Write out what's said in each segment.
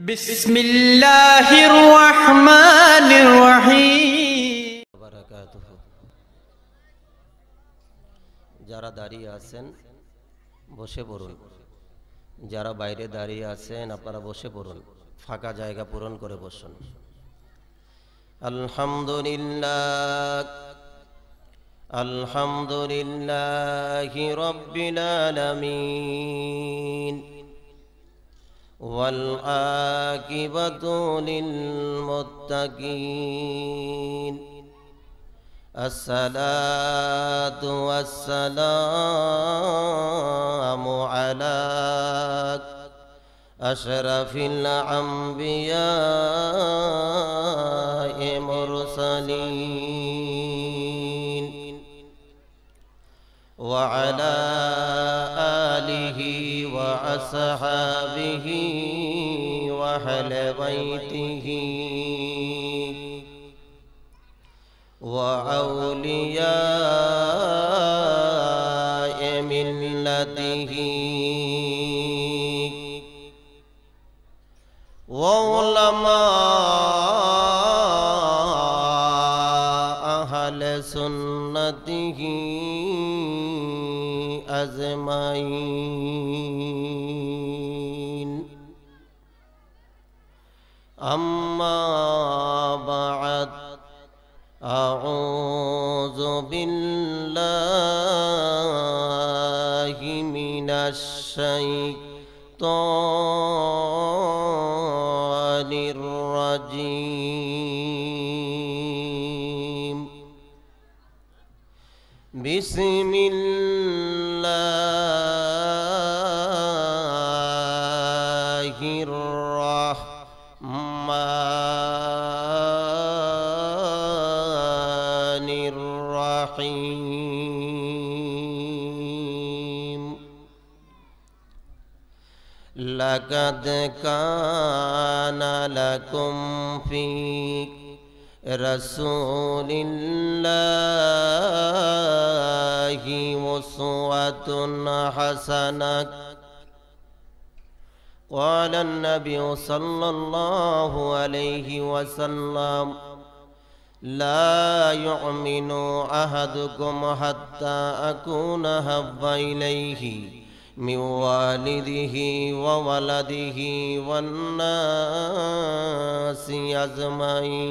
বিসমিল্লাহির রহমানির রহিম। যারা দাঁড়িয়ে আছেন বসে পড়ুন, যারা বাইরে দাঁড়িয়ে আছেন আপনারা বসে পড়ুন, ফাঁকা জায়গা পূরণ করে বসুন। আলহামদুলিল্লাহ আলহামদুলিল্লাহি রাব্বিল আলামিন ওয়াল আকিবাতু লিল মুত্তাকিন। আসসালাতু ওয়াসসালামু আলা আশরাফিল আমবিয়ায়ে মুরসালিন ওয়া আলা আলিহি ওয়া আসহাবিহি ওয়া আহলি বাইতিহি ওয়া আউলিয়ায়ে মিল্লাতিহি ওয়া উলামা আহলে সুন্নতিহি আজমাইন। আম্মা বা'দ, আউযু বিল্লাহি মিনাশ শাইতানির রাজীম। বিসমিল্লাহির রহমানির রহিম। লাকাদ কানা লাকুম ফি রাসূলিল্লাহি উসওয়াতুন হাসানাহ। قال النبي صلى الله عليه وسلم لا يؤمن أحدكم حتى أكون أحب إليه من والده وولده والناس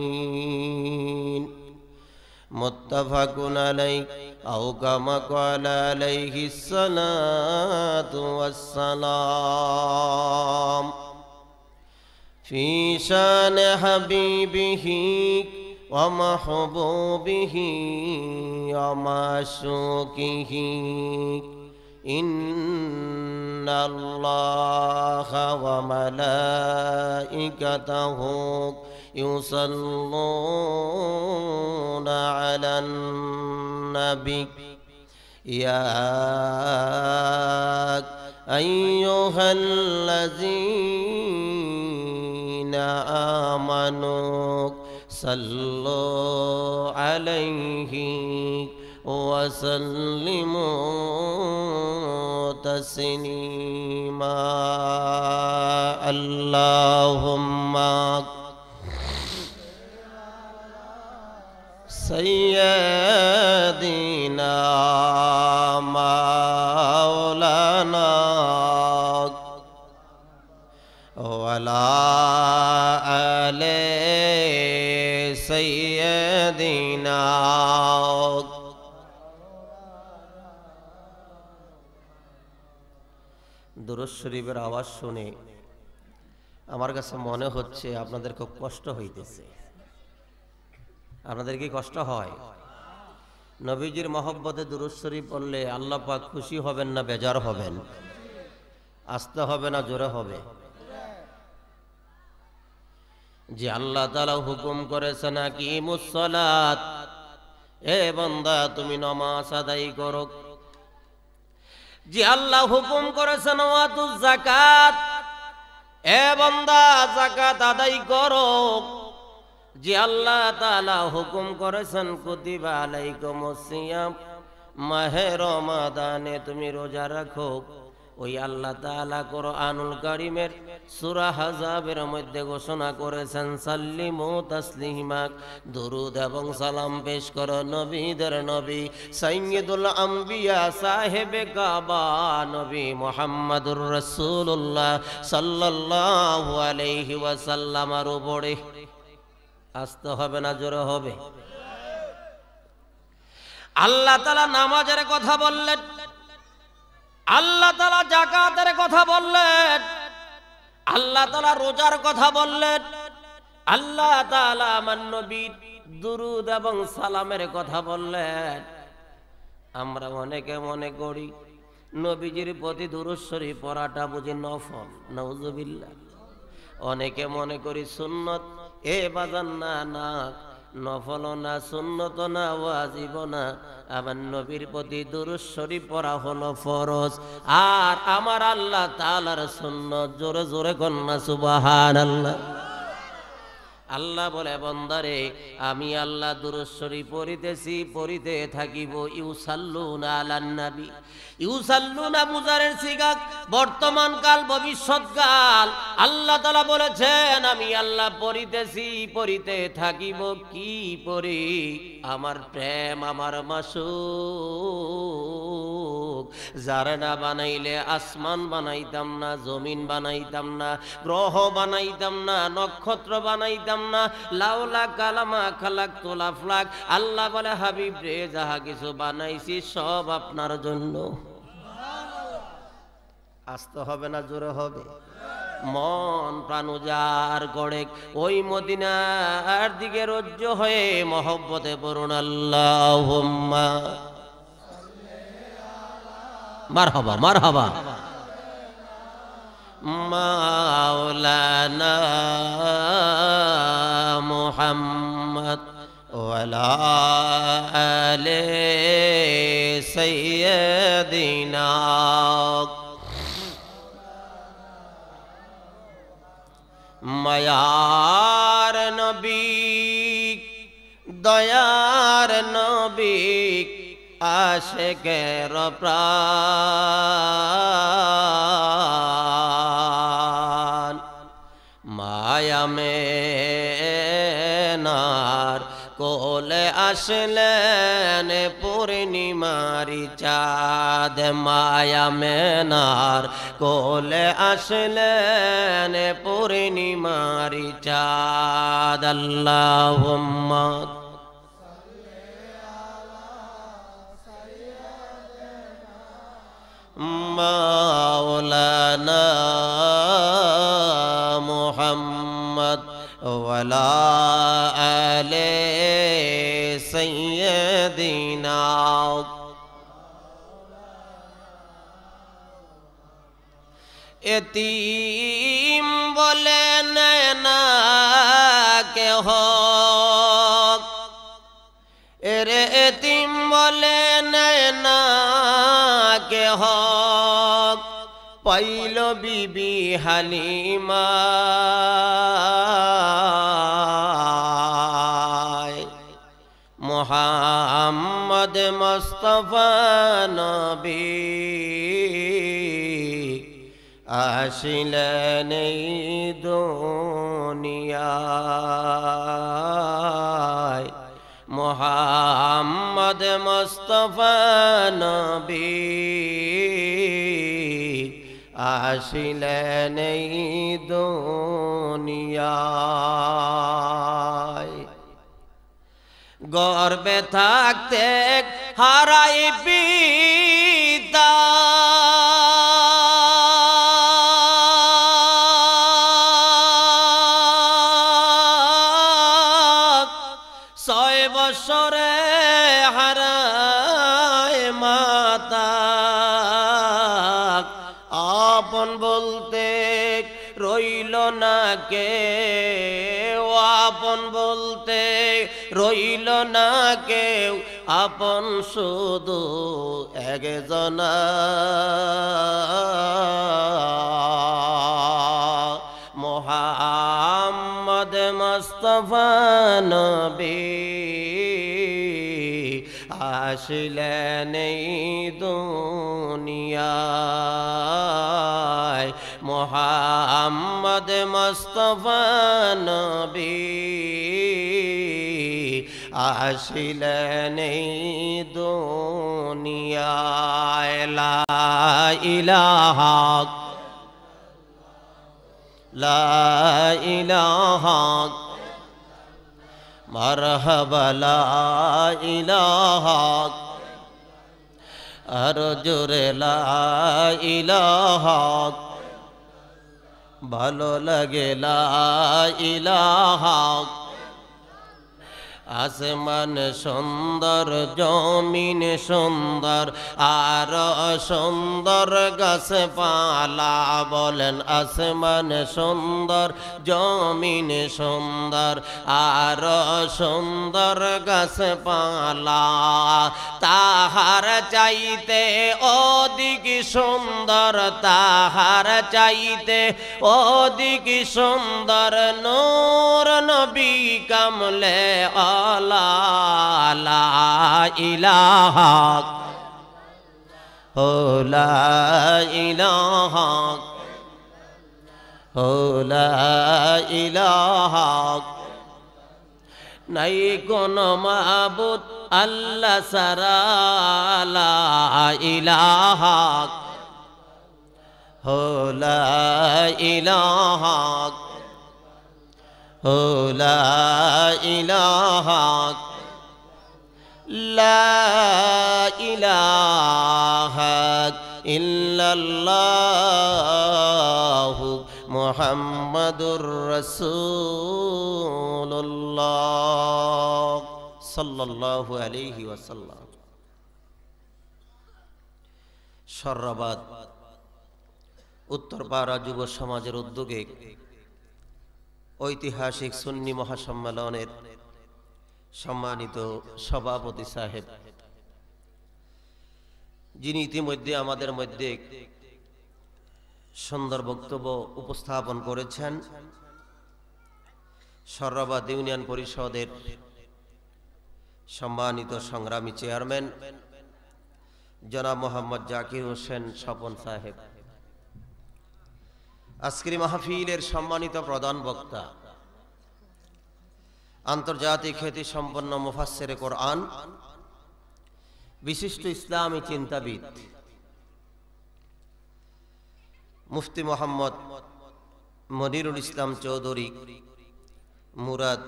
أجمعين. متفق عليه أو كما قال عليه الصلاة والسلام. في شان حبيبه ومحبوبه ومعشوقه إن الله وملائكته يصلون على النبي يا أيها الذين آمنوا صلوا عليه وسلموا تسليما. اللهم سيدنا مولانا وعلى آل سيدنا. দুরূদ শরীফের আওয়াজ শুনে আমার কাছে মনে হচ্ছে আপনাদের খুব কষ্ট হইতেছে। আপনাদের কি কষ্ট হয়? নবীজির মহব্বতে দুরূদ শরীফ পড়লে আল্লাহ পাক খুশি হবেন না বেজার হবেন? আসতে হবে না জোরে হবে? যে আল্লাহ তাআলা হুকুম করেছেন আকিমুস সালাত, এ বান্দা তুমি নামাজ আদায় করো। যে আল্লাহ হুকুম করেছেন ওয়াতুজ যাকাত, এ বান্দা যাকাত আদায় করো। যে আল্লাহ তাআলা হুকুম করেছেন কুতিবা আলাইকুমুস সিয়াম, মাহে রমাদানে তুমি রোজা রাখো। ওই আল্লাহ তাআলা কোরআনুল কারীমের সূরা আহজাবের মধ্যে ঘোষণা করেছেন সাল্লিমু তাসলিমা, দরুদ এবং সালাম পেশ করো নবীদের নবী সাইয়্যিদুল আম্বিয়া সাহেবে কাবা নবী মুহাম্মদুর রাসূলুল্লাহ সাল্লাল্লাহু আলাইহি ওয়াসাল্লামের উপরে। আসতে হবে না জোরে হবে? আল্লাহ তাআলা নামাজের কথা বললেন, আল্লাহ তাআলা যাকাতের কথা বললেন, আল্লাহ তাআলা রোজার কথা বললেন, আল্লাহ তাআলা আমার নবীর দুরূদ এবং সালামের কথা বললেন। আমরা অনেকে মনে করি নবীজির প্রতি দুরূদ শরীফ পড়াটা বুঝি নফল, নাউজুবিল্লাহ। অনেকে মনে করি সুন্নত। এ বাজান না, না নফল না, সুন্নত না, ওয়াজিব না, আমার নবীর প্রতি দুরূদ শরীফ পড়া হলো ফরজ। আর আমার আল্লাহ তাআলার সুন্নত। জোরে জোরে কন্না সুবহানাল্লাহ। আল্লাহ বলে বান্দারে আমি আল্লাহ দুরূদ শরীফ পড়িতেছি, পড়িতে থাকিব। ইউসাল্লুনা আলান নবী, ইউসাল্লুনা মুজারের সিগা, বর্তমান কাল ভবিষ্যৎ কাল। আল্লাহ তাআলা বলেছেন আমি আল্লাহ পড়িতেছি, পড়িতে থাকিব। কি পড়ি? আমার প্রেম, আমার মাসুক। যার না বানাইলে আসমান বানাইতাম না, জমিন বানাইতাম না, গ্রহ বানাইতাম না, নক্ষত্র বানাইতাম না। লাউলা কালামা খালাকতুল আফলাক। আল্লাহ বলে হাবিব রে যাহা কিছু বানাইছি সব আপনার জন্য। আসতে হবে না জোরে হবে? মন প্রাণ উজাড় করে ওই মদিনার দিকে রজ্জ হয়ে মহব্বতে পড়ুন আল্লাহুম্মা মারহাবা মারহাবা। মাওলানা মুহাম্মদ ওয়ালা আলে সাইয়্যিদিনা। মায়ার নবী, দয়ার নবী, আশিকের প্রাণ। মায়া মেনার কোলে আসলেন পূর্ণিমারি চাঁদ। মায়া মেনার কোলে আসলেন পূর্ণিমারি চাঁদ। আল্লাহুম্মা মাওলানা মুহাম্মদ ওয়ালা আলে সাইয়্যিদিনা। এতিম বলে না কেহ, এরে এতিম বলে না কেহ, পাইল বিবি হালিমা। মুহাম্মদ মুস্তাফা নবী আসিলেন এই দুনিয়ায়। মুহাম্মদ মুস্তাফা নবী আসিলেন এই দুনিয়ায়। গর্বে থাকতে হারাই পিতা, ছয় বছরে হারায় মাতা। আপন বলতে রইল না কেউ, আপন বলতে রইল না কেউ, আপন শুধু একজনা। মুহাম্মদ মুস্তাফা নবী আসিলেন এই দুনিয়ায় মুহাম্মদ মুস্তাফা নবী আসিলেন এই দুনিয়ায় লা ইলাহা লা ইলাহা মারহাবা লা ইলাহা আর জোরে লা ইলাহা ভালো লাগে লা ইলাহা আসমান সুন্দর জমিন সুন্দর আর সুন্দর গাছপালা বলেন আসমান সুন্দর জমিন সুন্দর আর সুন্দর গাছপালা তাহার চাইতে অধিক সুন্দর তাহার চাইতে অধিক সুন্দর নূর নবী কামলে লা ইলাহা ও লা ইলাহা ও লা ইলাহা নাই কোন মাবুদ আল্লাহ ছাড়া লা ইলাহা ও লা ইলাহা ও লা ইলাহা লা ইলাহা ইল্লাল্লাহু মুহাম্মাদুর রাসূলুল্লাহ সাল্লাল্লাহু আলাইহি ওয়াসাল্লাম। সররাবাদ উত্তরপাড়া যুব সমাজের উদ্যোগে ঐতিহাসিক সুন্নি মহাসম্মেলনের সম্মানিত সভাপতি সাহেব, যিনি ইতিমধ্যে আমাদের মধ্যে সুন্দর বক্তব্য উপস্থাপন করেছেন, সররাবাদ ইউনিয়ন পরিষদের সম্মানিত সংগ্রামী চেয়ারম্যান জনাব মোহাম্মদ জাকির হোসেন স্বপন সাহেব, আজকের মাহফিলের সম্মানিত প্রধান বক্তা, আন্তর্জাতিক খ্যাতি সম্পন্ন মুফাসসিরে কোরআন, বিশিষ্ট ইসলামী চিন্তাবিদ মুফতি মোহাম্মদ মনিরুল ইসলাম চৌধুরী মুরাদ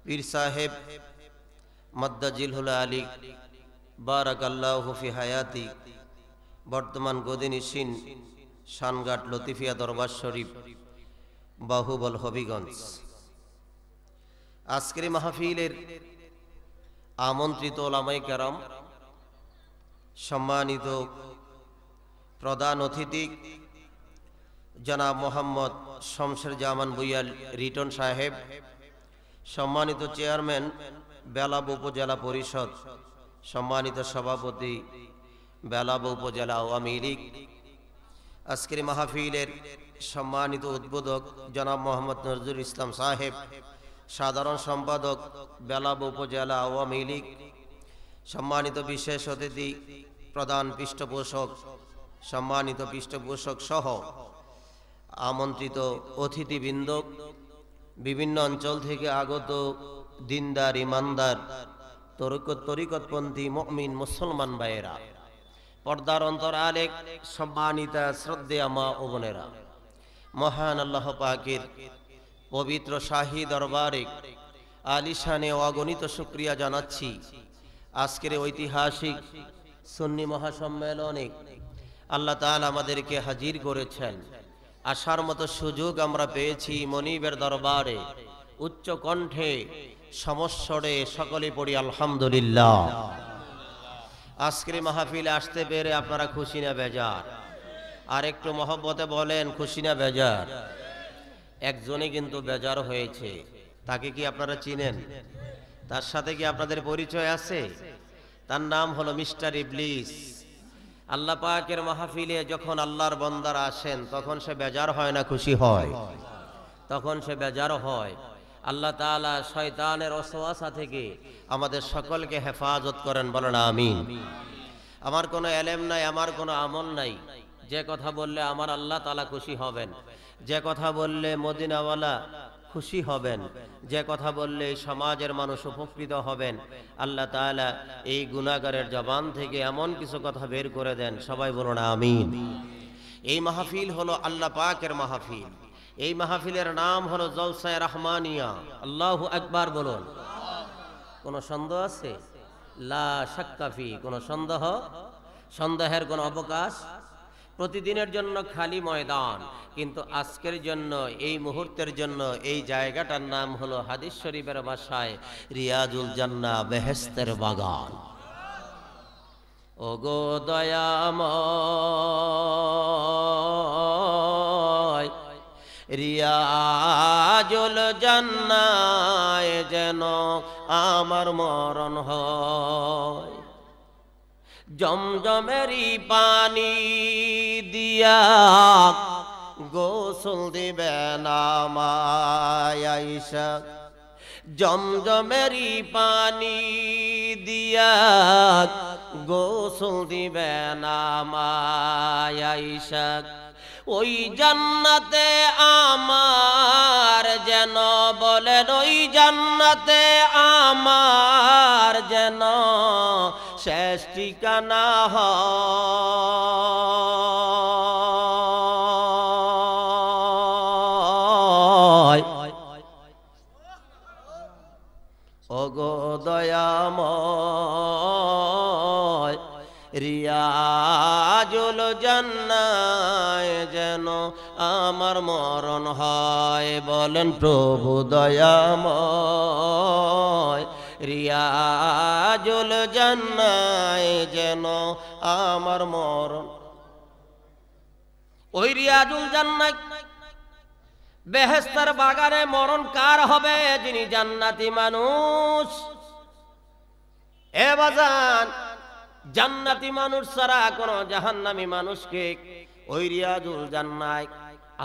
পীর সাহেব মাদ্দাজিলহুল আলী বারাকাল্লাহু ফি হায়াতি, বর্তমান গদিনিসীন শানঘাট লতিফিয়া দরবার শরীফ বাহুবল হবিগঞ্জ, আজকের মাহফিলের আমন্ত্রিত ওলামায়ে কেরাম, সম্মানিত প্রধান অতিথি জনাব মোহাম্মদ শমশের জামান বুইয়া রিটন সাহেব, সম্মানিত চেয়ারম্যান বেলাব উপজেলা পরিষদ, সম্মানিত সভাপতি বেলাব উপজেলা আওয়ামী লীগ, আজকের মাহফিলের সম্মানিত উদ্বোধক জনাব মোহাম্মদ নজরুল ইসলাম সাহেব, সাধারণ সম্পাদক বেলাব উপজেলা আওয়ামী লীগ, সম্মানিত বিশেষ অতিথি প্রধান পৃষ্ঠপোষক, সম্মানিত পৃষ্ঠপোষক সহ আমন্ত্রিত অতিথিবৃন্দ, বিভিন্ন অঞ্চল থেকে আগত দিনদার ইমানদার তরিকতপন্থী মুমিন মুসলমান ভাইয়েরা, পর্দার অন্তরালে সম্মানিতা শ্রদ্ধেয়া মা ও বোনেরা, মহান আল্লাহ পাকের পবিত্র শাহী দরবারে আলিশানে অগণিত শুকরিয়া জানাচ্ছি। আজকের ঐতিহাসিক সুন্নি মহাসম্মেলনে আল্লাহ তাআলা আমাদেরকে হাজির করেছেন, আসার মতো সুযোগ আমরা পেয়েছি। মনিবের দরবারে উচ্চ কণ্ঠে সমস্বরে সকলে পড়ি আলহামদুলিল্লাহ। আজকের মাহফিলে আসতে পেরে আপনারা খুশি না বেজার? আর একটু মহব্বতে বলেন খুশি না বেজার? একজনে কিন্তু বেজার হয়েছে, তাকে কি আপনারা চিনেন? তার সাথে কি আপনাদের পরিচয় আছে? তার নাম হলো মিস্টার ইবলিস। আল্লাহ পাকের মাহফিলে যখন আল্লাহর বান্দারা আসেন তখন সে বেজার হয় না খুশি হয়? তখন সে বেজার হয়। আল্লাহ তাআলা শয়তানের ওয়াসওয়াসা থেকে আমাদের সকলকে হেফাজত করেন, বলেন আমিন। আমার কোনো এলেম নাই, আমার কোনো আমল নাই, যে কথা বললে আমার আল্লাহ তাআলা খুশি হবেন, যে কথা বললে মদিনাওয়ালা খুশি হবেন, যে কথা বললে সমাজের মানুষ উপকৃত হবেন, আল্লাহ তাআলা এই গুনাহগারের জবান থেকে এমন কিছু কথা বের করে দেন। সবাই বলুন আমিন। এই মাহফিল হলো আল্লাহ পাকের মাহফিল। এই মাহফিলের নাম হলো জলসায়ে রহমানিয়া। আল্লাহু আকবার বলুন। কোন সন্দেহ আছে? লা শাক্কা ফি, কোন সন্দেহের কোন অবকাশ। প্রতিদিনের জন্য খালি ময়দান, কিন্তু আজকের জন্য, এই মুহূর্তের জন্য এই জায়গাটার নাম হলো হাদিস শরীফের ভাষায় রিয়াজুল জান্নাহ, বেহেশতের বাগান। ওগো দয়াময়, রিয়াজুল জান্নাহ যেন আমার মরণ হয়। জমজমেরি পানি দিয়া গোসল দিবেন আমায় আয়েশা, জমজমেরি পানি দিয়া গোসল দিবেন আমায় আয়েশা। ওই জান্নাতে আমার যেন, বলেন ওই জান্নাতে আমার যেন শেষ ঠিকানা হয়। ওগো দয়াময়, রিয়াজুল জান্নাহ যেন আমার মরণ হয়। বলেন প্রভু দয়াময়, রিয়াজুল জান্নাহ যেন আমার মরণ। ওই রিয়াজুল জান্নাহ বেহেশতের বাগানে মরণ কার হবে? যিনি জান্নাতি মানুষ। এ বাজান, জান্নাতি মানুষ ছাড়া কোন জাহান্নামী মানুষকে ওই রিয়াজুল জান্নাহ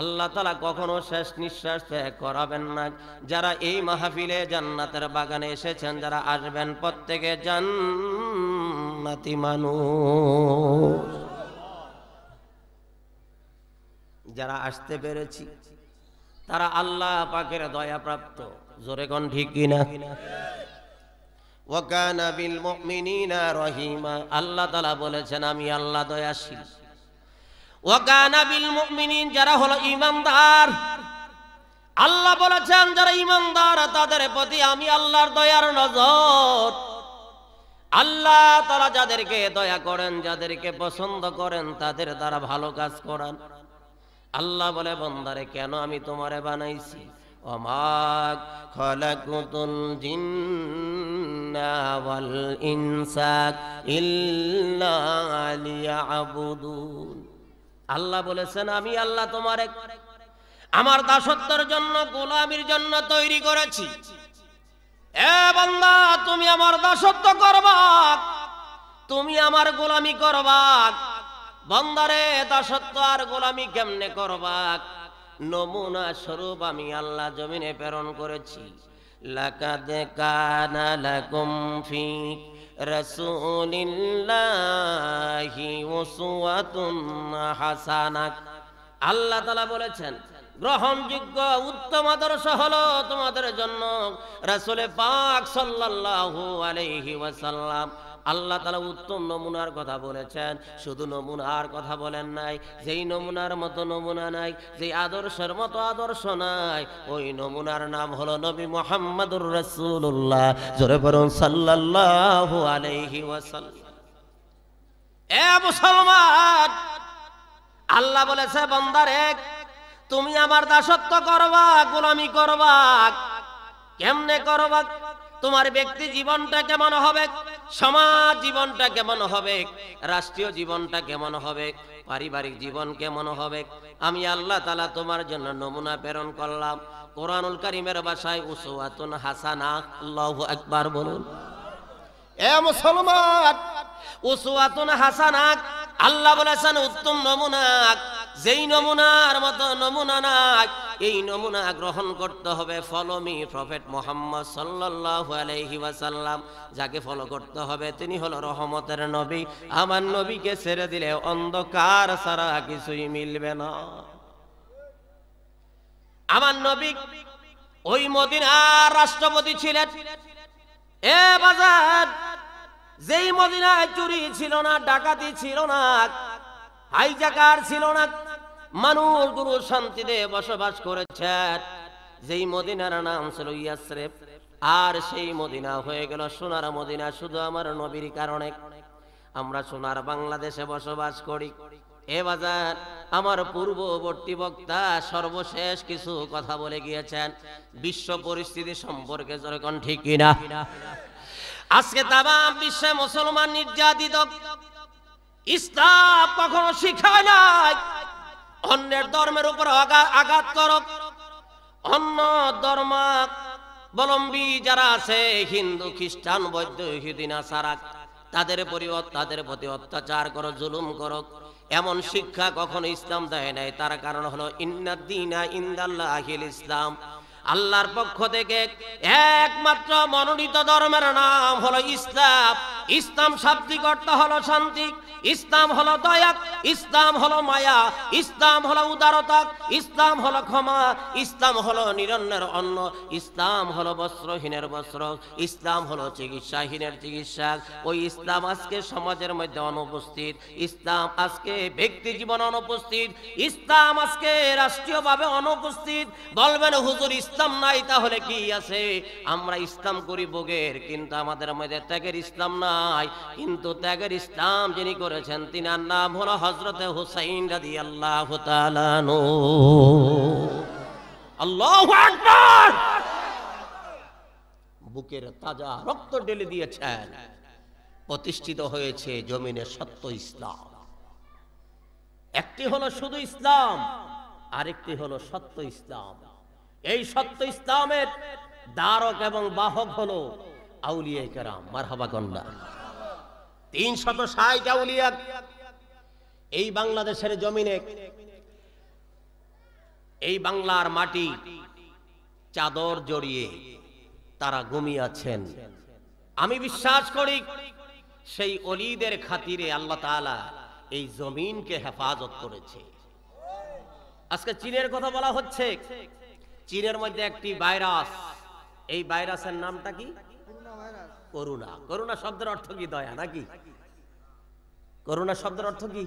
আল্লাহ তাআলা কখনো শেষ নিঃশ্বাস ত্যাগ করাবেন না। যারা এই মাহফিলে জান্নাতের বাগানে এসেছেন, যারা আসবেন, প্রত্যেকে জান্নাতি মানুষ। যারা আসতে পেরেছি তারা আল্লাহ পাকের দয়া প্রাপ্ত। জোরে কোন ঠিক কিনা? ওয়া কানা বিল মুমিনিনা রহিমা। আল্লাহ তাআলা বলেছেন আমি আল্লাহ দয়াশীল। ওয়া কানা বিল মুমিনিন, যারা হলো ঈমানদার, আল্লাহ বলেছেন যারা ঈমানদার তাদের প্রতি আমি আল্লাহর দয়ার নজর। আল্লাহ তাআলা যাদেরকে দয়া করেন, যাদেরকে পছন্দ করেন, তাদের দ্বারা ভালো কাজ করান। আল্লাহ বলে, বান্দারে কেন আমি তোমারে বানাইছি? ওমা খালাকুতুল জিন্না ওয়াল ইনসা ইল্লা লিয়াবুদুন। আল্লাহ বলেছেন আমি আল্লাহ তোমারে আমার দাসত্বের জন্য, গোলামির জন্য তৈরি করেছি। এ বান্দা, তুমি আমার দাসত্ব করবা, তুমি আমার গোলামি করবা। বান্দারে, দাসত্ব আর গোলামি কেমনে করবা? নমুনা স্বরূপ আমি আল্লাহ জমিনে প্রেরণ করেছি। লাকাদ কানা লাকুম ফি রাসূলিল্লাহি উসওয়াতুন হাসানাহ। আল্লাহ তাআলা বলেছেন গ্রহণযোগ্য উত্তম আদর্শ হলো তোমাদের জন্য রাসূল পাক সাল্লাল্লাহু আলাইহি ওয়াসাল্লাম। আল্লাহ তাআলা উত্তম নমুনার কথা বলেছেন। শুধু নমুনার কথা বলেন নাই, যেই নমুনার মতো নমুনা নাই, যেই আদর্শের মতো আদর্শ নাই, ওই নমুনার নাম হলো নবী মুহাম্মদুর রাসূলুল্লাহ। জোরে বলুন সাল্লাল্লাহু আলাইহি ওয়াসাল্লাম। এ মুসলমান, আল্লাহ বলেছে বান্দারে তুমি আমার দাসত্ব করবা, গোলামি করবা। কেমনে করবা? তোমার ব্যক্তি জীবনটা কেমন হবে, সমাজ জীবনটা কেমন হবে, রাষ্ট্রীয় জীবনটা কেমন হবে, পারিবারিক জীবন কেমন হবে, আমি আল্লাহ তাআলা তোমার জন্য নমুনা প্রেরণ করলাম। কোরআনুল কারীমের ভাষায় উসওয়াতুন হাসানাহ। আল্লাহু আকবার বলুন। এ মুসলমান, উসওয়াতুন হাসানাহ আল্লাহ বলেছেন উত্তম নমুনা। যেই নমুনার মতো নমুনা নাই, এই নমুনা গ্রহণ করতে হবে। ফলো মি প্রফেট মুহাম্মদ সাল্লাল্লাহু আলাইহি ওয়াসাল্লাম, যাকে ফলো করতে হবে তিনি হলো রহমতের নবী। আমার নবীকে ছেড়ে দিলে অন্ধকার ছাড়া কিছুই মিলবে না। আমার নবী ওই মদিনার রাষ্ট্রপতি ছিলেন। এ বাজার, যেই মদিনায় চুরি ছিল না, ডাকাতি ছিল না, হাইজাকার ছিল না, মানুষগুলো শান্তিতে বসবাস করেছেন। যেই মদিনার নাম ছিল ইয়াসরিব, আর সেই মদিনা হয়ে গেল সোনার মদিনা শুধু আমার নবীর কারণে। আমরা সোনার বাংলাদেশে বসবাস করি। এ বাজার, আমার পূর্ববর্তী বক্তা সর্বশেষ কিছু কথা বলে গিয়েছেন বিশ্ব পরিস্থিতি সম্পর্কে, যখন ঠিক কিনা? আজকে তামাম বিশ্বে মুসলমান নির্যাতিত। ইসলাম কখনো শিখায় নাই অন্যের ধর্মের উপর আঘাত করো। অন্য ধর্মাবলম্বী যারা আছে, হিন্দু, খ্রিস্টান, বৌদ্ধ, ইহুদি, নাসারা, তাদের প্রতি অত্যাচার করো, জুলুম করো, এমন শিক্ষা কখনো ইসলাম দেয় নাই। তার কারণ হলো ইন্নাদ-দীনা ইনদাল্লাহিল ইসলাম, আল্লাহর পক্ষ থেকে একমাত্র মনোনীত ধর্মের নাম হলো ইসলাম। ইসলাম শাব্দিক অর্থ হলো শান্তি, ইসলাম হলো দয়া, ইসলাম হলো মায়া, ইসলাম হলো উদারতা, ইসলাম হলো ক্ষমা, ইসলাম হলো নিরন্নের অন্ন, ইসলাম হলো বস্ত্রহীনের বস্ত্র, ইসলাম হলো চিকিৎসাহীনের চিকিৎসা। ওই ইসলাম আজকে সমাজের মধ্যে অনুপস্থিত, ইসলাম আজকে ব্যক্তি জীবনে অনুপস্থিত, ইসলাম আজকে রাষ্ট্রীয়ভাবে অনুপস্থিত। বলবেন হুজুর ইসলাম নাই, তাহলে কি আছে? আমরা ইসলাম করি ভোগের, কিন্তু আমাদের মধ্যে ত্যাগের ইসলাম নাই। কিন্তু ত্যাগের ইসলাম যিনি করেছেন তিনার নাম হলো হযরতে হুসাইন রাদিয়াল্লাহু তাআলা আনহু। আল্লাহু আকবার! বুকের তাজা রক্ত ঢেলে দিয়েছেন, প্রতিষ্ঠিত হয়েছে জমিনে সত্য ইসলাম। একটি হলো শুধু ইসলাম, আরেকটি হলো সত্য ইসলাম। এই সত্য ইসলামের ধারক এবং বাহক হলো আউলিয়ায়ে কেরাম। মারহাবা কন্যা। 360 আউলিয়া এই বাংলাদেশের জমিনে, এই বাংলার মাটি চাদর জড়িয়ে তারা ঘুমিয়ে আছেন। আমি বিশ্বাস করি সেই ওলিদের খাতিরে আল্লাহ তাআলা এই জমিনকে হেফাজত করেছে। আজকে চীনের কথা বলা হচ্ছে। চীনের মধ্যে একটি ভাইরাস, এই ভাইরাসের নামটা কি? করোনা। করোনা শব্দের অর্থ কি? দয়া নাকি? করোনা শব্দের অর্থ কি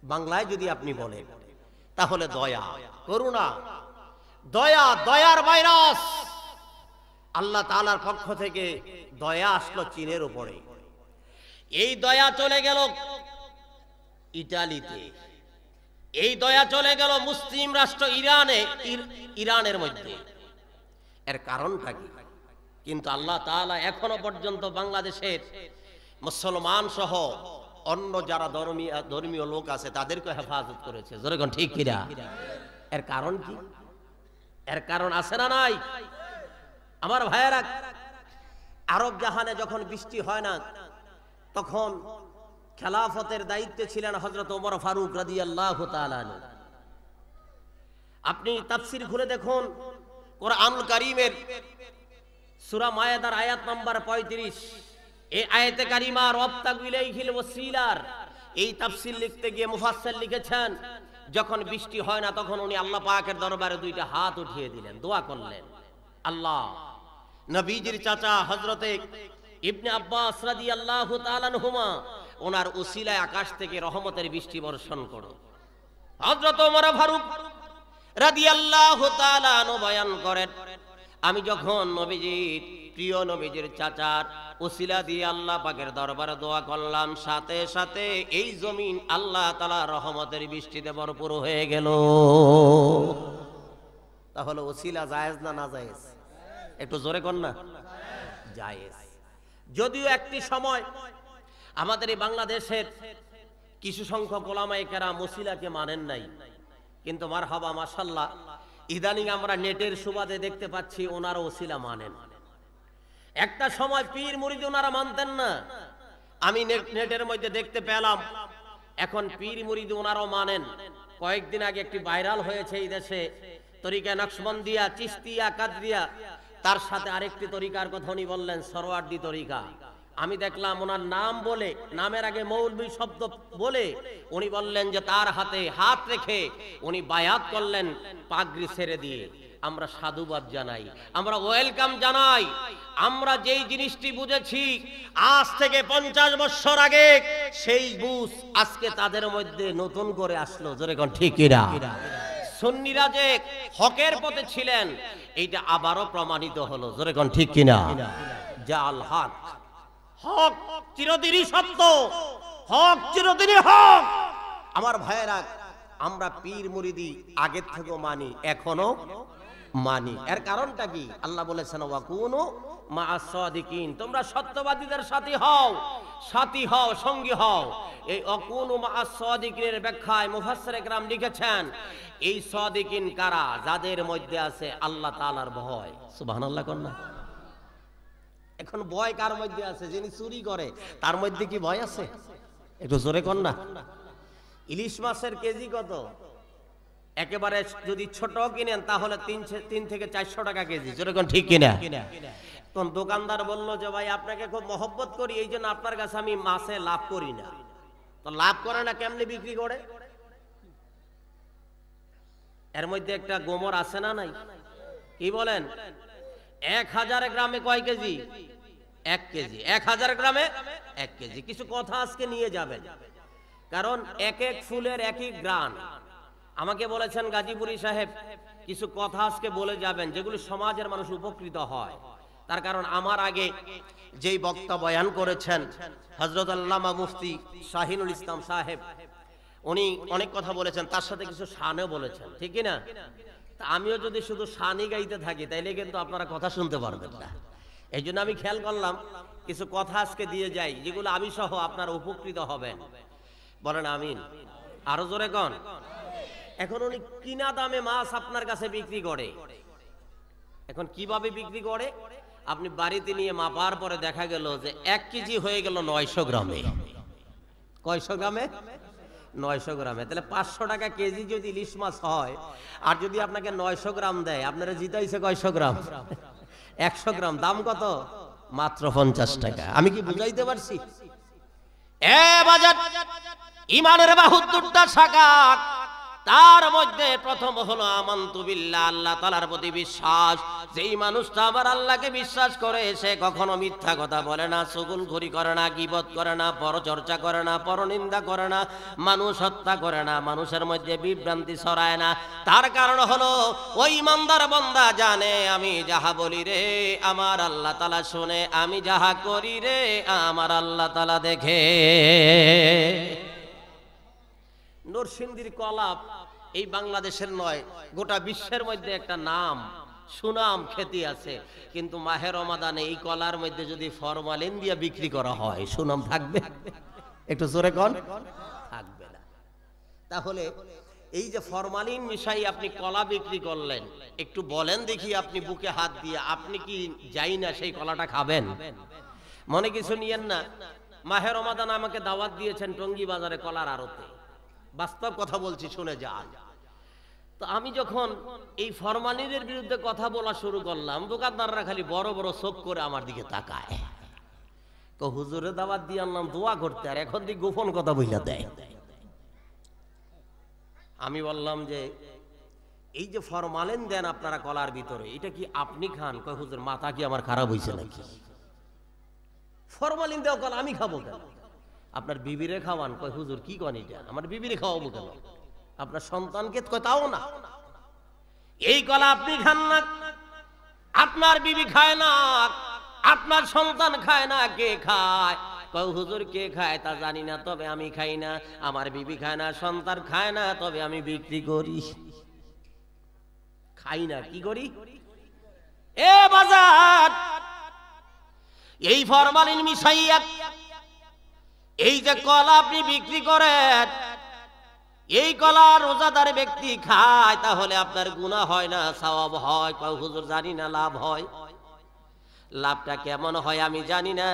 বাংলায় যদি আপনি বলেন তাহলে দয়া। করোনা দয়া, দয়ার ভাইরাস। আল্লাহ তাআলার পক্ষ থেকে দয়া আসলো চীনের উপরে। এই দয়া চলে গেল ইতালিতে, এই দয়া চলে গেল মুসলিম রাষ্ট্র ইরানের মধ্যে। এর কারণটা কি? কিন্তু আল্লাহ তাআলা এখনো পর্যন্ত বাংলাদেশের মুসলমান সহ অন্য যারা ধর্মীয় লোক আছে তাদেরকে হেফাজত করেছে। যেরকম ঠিক কিনা? এর কারণ কি? এর কারণ আছে না নাই? আমার ভাইয়েরা, আরব জাহানে যখন বৃষ্টি হয় না, তখন খেলাফতের দায়িত্বে ছিলেন হযরত ওমর ফারুক রাদিয়াল্লাহু তাআলা আনহু। আপনি তাফসীর খুলে দেখুন, কোরআনুল কারীমের সূরা মায়েদার আয়াত নাম্বার 35, এই আয়াতে কারিমা রাব্তাগু ইলাইহিল ওয়াসিলার এই তাফসীর লিখতে গিয়ে মুফাসসির লিখেছেন, যখন বৃষ্টি হয় না তখন উনি আল্লাহ পাকের দরবারে দুইটা হাত উঠিয়ে দিলেন, দোয়া করলেন, আল্লাহ নবীজির চাচা হযরতে ইবনে আব্বাস রাদিয়াল্লাহু তাআলা আনহুমা ওনার উসিলায় আকাশ থেকে রহমতের বৃষ্টি বর্ষণ করো। হযরত ওমর ফারুক রাদিয়াল্লাহু তাআলা আনহু বয়ান করেন, আমি যখন নবীজির প্রিয় নবীজির চাচার উসিলা দিয়ে আল্লাহ পাকের দরবারে দোয়া করলাম, সাথে সাথে এই জমিন আল্লাহ তাআলা রহমতের বৃষ্টিতে ভরপুর হয়ে গেল। তাহলে উসিলা জায়েজ না না জায়েজ? একটু জোরে কর না। জায়েজ। যদিও একটি সময় আমাদের এই বাংলাদেশের কিছু সংখ্যক ওলামায়ে কেরাম উসিলাকে মানেন নাই, কিন্তু মারহাবা মাশাআল্লাহ ইদানিং আমরা নেটের সুবাদে দেখতে পাচ্ছি ওনারা ওসিলা মানেন। একটা সময় পীর মুরিদ ওনারা মানতেন না, আমি নেটের মধ্যে দেখতে পেলাম এখন পীর মুরিদ ওনারাও মানেন। কয়েকদিন আগে একটি ভাইরাল হয়েছে এই দেশে, তরিকা নকশবন্দিয়া, চিশতিয়া, কাদরিয়া, তার সাথে আরেকটি তরিকার কথা উনি বললেন, সরওয়ার্দী তরিকা। আমি দেখলাম ওনার নাম বলে, নামের আগে মৌলভী শব্দ বলে উনি বললেন যে তার হাতে হাত রেখে উনি বায়াত করলেন পাগড়ি ছেড়ে দিয়ে। আমরা সাধুবাদ জানাই, আমরা ওয়েলকাম জানাই। আমরা যেই জিনিসটি বুঝেছি আজ থেকে 50 বছর আগে, সেই বুঝ আজকে তাদের মধ্যে নতুন করে আসলো। জোরে কোন ঠিক কিনা? সুন্নিরা যে হকের পথে ছিলেন এইটা আবারও প্রমাণিত হলো। জোরে কোন ঠিক কিনা? জাল হক, হক চিরদিনই সত্য, হক চিরদিনই হক। আমার ভাইয়েরা, আমরা পীর মুরিদি আগের থেকেও মানি, এখনো মানি। এর কারণটা কি? আল্লাহ বলেছেন ওয়াকুনু মা'আস সাদিকিন, তোমরা সত্যবাদীদের সাথী হও, সাথী হও, সঙ্গী হও। এই ওয়াকুনু মা'আস সাদিকিনের ব্যাখ্যায় মুফাসসিরে কেরাম লিখেছেন, এই সাদিকিন কারা? যাদের মধ্যে আছে আল্লাহ তাআলার ভয়। সুবহানাল্লাহ কোন না? এখন ভয় কার মধ্যে আছে? যিনি চুরি করে তার মধ্যে কি ভয় আছে? একটু জোরে কোন না? ইলিশ মাছের কেজি কত? একেবারে যদি ছোট কিনেন তাহলে 3 থেকে 400 টাকা কেজি। জোরে কোন ঠিক কিনা? তখন দোকানদার বলল যে ভাই আপনাকে খুব মহব্বত করি, এই জন্য আপনার কাছে আমি মাছে লাভ করি না। তো লাভ করে না কেমনে বিক্রি করে? এর মধ্যে একটা গোমর আছে না নাই? কি বলেন? 1000 গ্রামে কয় কেজি? 1 কেজি। 1000 গ্রামে 1 কেজি। কিছু কথা আজকে নিয়ে যাবেন, কারণ এক এক ফুলের একই গ্রান। আমাকে বলেছেন গাজীপুরি সাহেব কিছু কথা আজকে বলে যাবেন যেগুলো সমাজের মানুষ উপকৃত হয়। তার কারণ আমার আগে যেই বক্তা বয়ান করেছেন হযরত আল্লামা মুফতি শাহিনুল ইসলাম সাহেব, উনি অনেক কথা বলেছেন, তার সাথে কিছু শানও বলেছেন, ঠিক না? তা আমিও যদি শুধু শানই গাইতে থাকি তাইলে কিন্তু আপনারা কথা শুনতে পারবেন না। এই জন্য আমি খেয়াল করলাম কিছু কথা আজকে দিয়ে যাই যেগুলো আমি সহ আপনারা উপকৃত হবেন। বলেন আমিন। আরো জোরে কোন। এখন উনি কিনা দামে মাছ আপনার কাছে বিক্রি করে। এখন কিভাবে বিক্রি করে? আপনি বাড়িতে নিয়ে মাপার পরে দেখা গেল যে 1 কেজি হয়ে গেল 900 গ্রামে। কয়শো গ্রামে? 900 গ্রামে। তাহলে 500 টাকা কেজি যদি ইলিশ মাছ হয়, আর যদি আপনাকে 900 গ্রাম দেয়, আপনারা জিতাইছে কয়শো গ্রাম? 100 গ্রাম। দাম কত? মাত্র 50 টাকা। আমি কি বুঝাইতে পারছি? বাজার ইমানের 72টা শাখা, তার মধ্যে প্রথম হলো আমানতু বিল্লাহ, আল্লাহ তাআলার প্রতি বিশ্বাস। যেই মানুষটা আমার আল্লাহকে বিশ্বাস করে সে কখনো মিথ্যা কথা বলে না, চুগলখড়ি করে না, গীবত করে না, পরচর্চা করে না, পরনিন্দা করে না, মানুষ হত্যা করে না, মানুষের মধ্যে বিভ্রান্তি ছড়ায় না। তার কারণ হলো ওই ইমানদার বান্দা জানে আমি যাহা বলি রে আমার আল্লাহ তাআলা শুনে, আমি যাহা করি রে আমার আল্লাহ তাআলা দেখে। নরসিংদীর কলা এই বাংলাদেশের নয়, গোটা বিশ্বের মধ্যে একটা নাম, সুনাম, খ্যাতি আছে। কিন্তু মাহে রমাদানে এই কলার মধ্যে যদি ফরমালিন দিয়ে বিক্রি করা হয়, সুনাম থাকবে? একটু জোরে কোন। থাকবে না। তাহলে এই যে ফরমালিন মিশাই আপনি কলা বিক্রি করলেন, একটু বলেন দেখি আপনি বুকে হাত দিয়ে, আপনি কি যাই না সেই কলাটা খাবেন? মনে কিছু নিয়েন না। মাহে রমাদান আমাকে দাওয়াত দিয়েছেন টঙ্গী বাজারে কলার আড়তে। বাস্তব কথা বলছি, শুনে যান। তো আমি যখন এই ফরমালিনের বিরুদ্ধে কথা বলা শুরু করলাম, দোকানদাররা খালি বড় বড় চোখ করে আমার দিকে তাকায়। তো হুজুরে দাওয়াত দিয়ে আনলাম দোয়া করতে, আর এখন দিক গোপন কথা বইলা দেয়। আমি বললাম যে এই যে ফরমালিন দেন আপনারা কলার ভিতরে, এটা কি আপনি খান? কয় হুজুর মাথা কি আমার খারাপ হয়েছে নাকি? ফরমালিন দেওয়া কলা আমি খাবো কেন? আপনার বিবিরে খাওয়ান। কয় হুজুর কি কন এটা? আমার বিবিরে খাওয়াবো কেন? আপনার সন্তানকে? কয় তাও না। এই কলা আপনি খান না, আপনার বিবি খায় না, আপনার সন্তান খায় না, কে খায়? কয় হুজুর কে খায় তা জানি না, তবে আমি খাই না, আমার বিবি খায় না, সন্তান খায় না, তবে আমি বিক্রি করি। খাই না, কি করি? এ বাজার এই ফরমালিন মিশাইয়া এই যে কলা আপনি বিক্রি করেন, এই কলা রোজাদার ব্যক্তি খায়, তাহলে আপনার গুনাহ হয় না, সওয়াব হয়? কয় হুজুর জানি না লাভ হয়। লাভটা কেমন হয় আমি জানি না,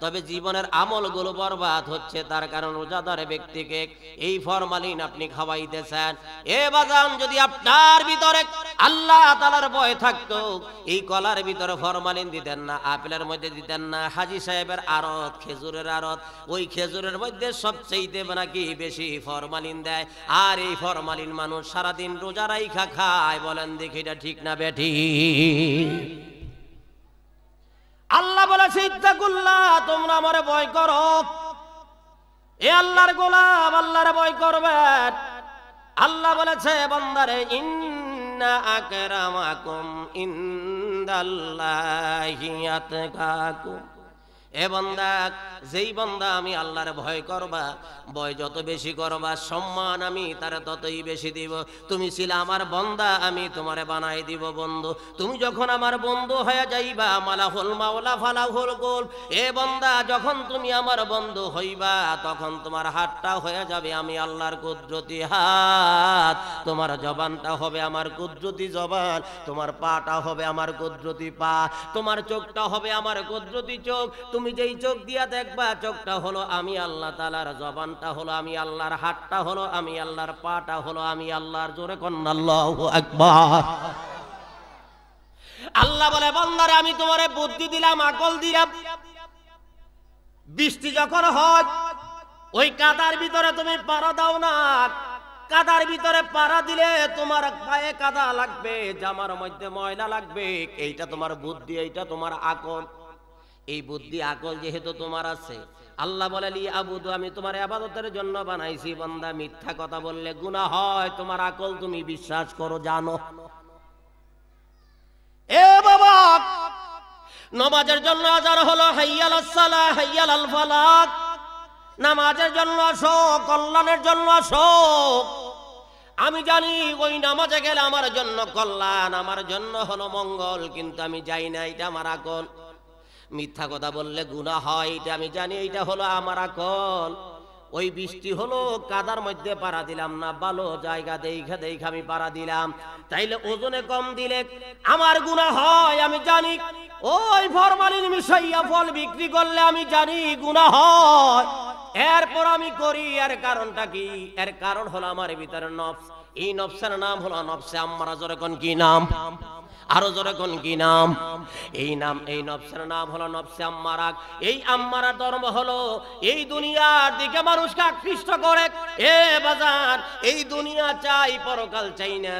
তবে জীবনের আমলগুলো বরবাদ হচ্ছে, তার কারণ রোজাদার ব্যক্তিকে এই ফরমালিন আপনি খাওয়াইতেছেন। এ বাজান, যদি আপনার ভিতরে আল্লাহ তাআলার ভয় থাকতো, এই কলার ভিতরে ফরমালিন দিতেন না, আপেলের মধ্যে দিতেন না। হাজী সাহেবের আড়ত, খেজুরের আড়ত, ওই খেজুরের মধ্যে সবচেয়ে নাকি বেশি ফরমালিন দেয়, আর এই ফরমালিন মানুষ সারাদিন রোজা রাইখা খায়। বলেন দেখি এটা ঠিক না বেঠি? আল্লাহ বলেছে ইত্তাকুল্লাহ, তোমরা আমারে ভয় করো। এ আল্লাহর গোলাম, আল্লাহরে ভয় করবেন। আল্লাহ বলেছে বান্দারে, ইন্না আকরামাকুম ইনদাল্লাহি আতকাকুম। এ বান্দা, যেই বান্দা আমি আল্লাহর ভয় করবা, ভয় যত বেশি করবা, সম্মান আমি তার ততই বেশি দিব। তুমি ছিলে আমার বান্দা, আমি তোমারে বানাই দিব বন্ধু। তুমি যখন আমার বন্ধু হয়ে যাইবা, মালাহুল মাওলা ফালাহুল গোল। এ বান্দা, যখন তুমি আমার বন্ধু হইবা, তখন তোমার হাতটা হয়ে যাবে আমি আল্লাহর কুদরতি হাত, তোমার জবানটা হবে আমার কুদরতি জবান, তোমার পাটা হবে আমার কুদরতি পা, তোমার চোখটা হবে আমার কুদরতি চোখ। তুমি যেই চোখ দিয়া দেখবা, চোখটা হলো আমি আল্লাহ তাআলার, জবানটা হলো আমি আল্লাহর, হাতটা হলো আমি আল্লাহর, পাটা হলো আমি আল্লাহর। জোরে কোন আল্লাহু আকবার। আল্লাহ বলে, বান্দারে আমি তোমারে বুদ্ধি দিলাম, আকল দিলাম। বৃষ্টি যখন হয়, ওই কাদার ভিতরে তুমি পাড়া দাও না। কাদার ভিতরে পাড়া দিলে তোমার পায়ে কাদা লাগবে, জামার মধ্যে ময়লা লাগবে। এইটা তোমার বুদ্ধি, এইটা তোমার আকল। এই বুদ্ধি আকল যেহেতু তোমার আছে, আল্লাহ বলে লি আবুদু, আমি তোমার ইবাদতের জন্য বানাইছি। বান্দা, মিথ্যা কথা বললে গুনাহ হয়, তোমার আকল তুমি বিশ্বাস করো, জানো। এ বাবা, নামাজের জন্য আযান হলো, হাইয়ালাস সালাহ হাইয়ালাল ফালাহ। নামাজের জন্য আসো, কল্যাণের জন্য আসো। আমি জানি ওই নামাজে গেলে আমার জন্য কল্যাণ, আমার জন্য হলো মঙ্গল, কিন্তু আমি যাই না, এটা আমার আকল। মিথ্যা কথা বললে গুনাহ হয়, এটা আমি জানি, এটা হলো আমার আকল। ওই বৃষ্টি হলো, কাদার মধ্যে পাড়া দিলাম না, ভালো জায়গা দেখা দেখা আমি পাড়া দিলাম, তাইলে ওজনে কম দিলে আমার গুনাহ হয়, আমি জানি। ওই ফরমালিন মিশাইয়া ফল বিক্রি করলে আমি জানি গুনাহ হয়, এরপর আমি করি। এর কারণটা কি? এর কারণ হলো আমার ভিতরে নফস। এই নফসের নাম হলো নফসে আম্মারা। জোরে কোন কি নাম? আরো জোরে কোন কি নাম? এই নাম, এই নফসের নাম হলো নফসে আম্মারা। এই আম্মারা ধর্ম হলো এই দুনিয়ার দিকে মানুষকে আকৃষ্ট করে। এ বাজার, এই দুনিয়া চাই, পরকাল চাই না।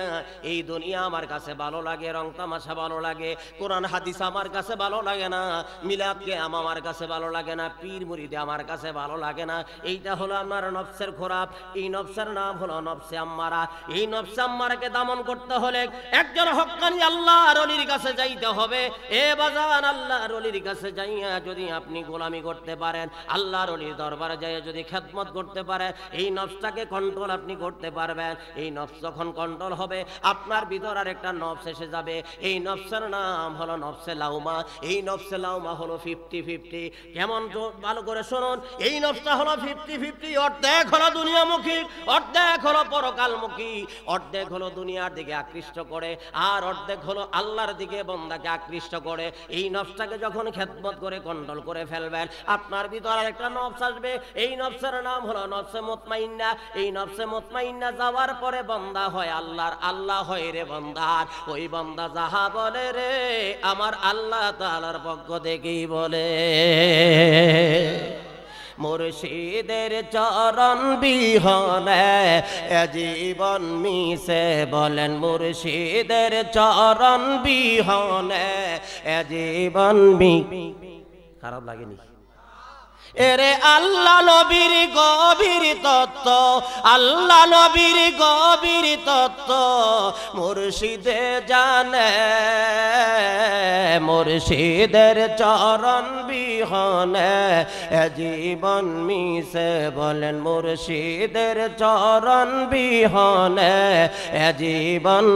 এই দুনিয়া আমার কাছে ভালো লাগে, রং তামাশা ভালো লাগে, কোরআন হাদিস আমার কাছে ভালো লাগে না, মিলাদকে আমার কাছে ভালো লাগে না, পীর মুরিদে আমার কাছে ভালো লাগে না। এইটা হলো আমার নফসের খোরাক। এই নফসের নাম হলো নফসে আম্মারা। এই নফসে আম্মারাকে দমন করতে হলে একজন হক্কানি আল্লাহর ওলির কাছে যাইতে হবে। এ বাজান, আল্লাহর ওলির কাছে যাইয়া যদি আপনি গোলামি করতে পারেন, আল্লাহর ওলির দরবারে যাইয়া যদি খেদমত করতে পারেন, এই নফসটাকে কন্ট্রোল আপনি করতে পারবেন। এই নফস যখন কন্ট্রোল হবে, আপনার ভিতর আর একটা নফস এসে যাবে। এই নফসের নাম হলো নফসে লাউমা। এই নফসে লাউমা হলো 50-50। কেমন তো ভালো করে শুনুন, এই নফসটা হলো 50-50। অর্ধেক হলো দুনিয়ামুখী, অর্ধেক হলো পরকালমুখী, অর্ধেক হলো দুনিয়ার দিকে আকৃষ্ট করে, আর অর্ধেক হলো আল্লাহর দিকে বান্দাকে আকৃষ্ট করে। এই নফসটাকে যখন খেদমত করে কন্ট্রোল করে ফেলবেন, আপনার ভিতরে একটা নফস আসবে। এই নফসের নাম হলো নফসে মুতমাইন্না। এই নফসে মুতমাইন্না যাওয়ার পরে বান্দা হয় আল্লাহর, আল্লাহ হয় রে বান্দার। ওই বান্দা যাহা বলে রে, আমার আল্লাহ তাআলার পক্ষ থেকেই বলে। মুর্শিদের চরণ বিহনে জীবন মিশে, বলেন মুর্শিদের চরণ বিহনে জীবন খারাপ লাগেনি? এরে আল্লাহ নবীর গভীর তত্ত্ব, আল্লাহ নবীর গভীর তত্ত্ব মুর্শিদে জানে। মুর্শিদের চরণ বিহনে জীবন মিশে, বলেন মুর্শিদের চরণ বিহনে জীবন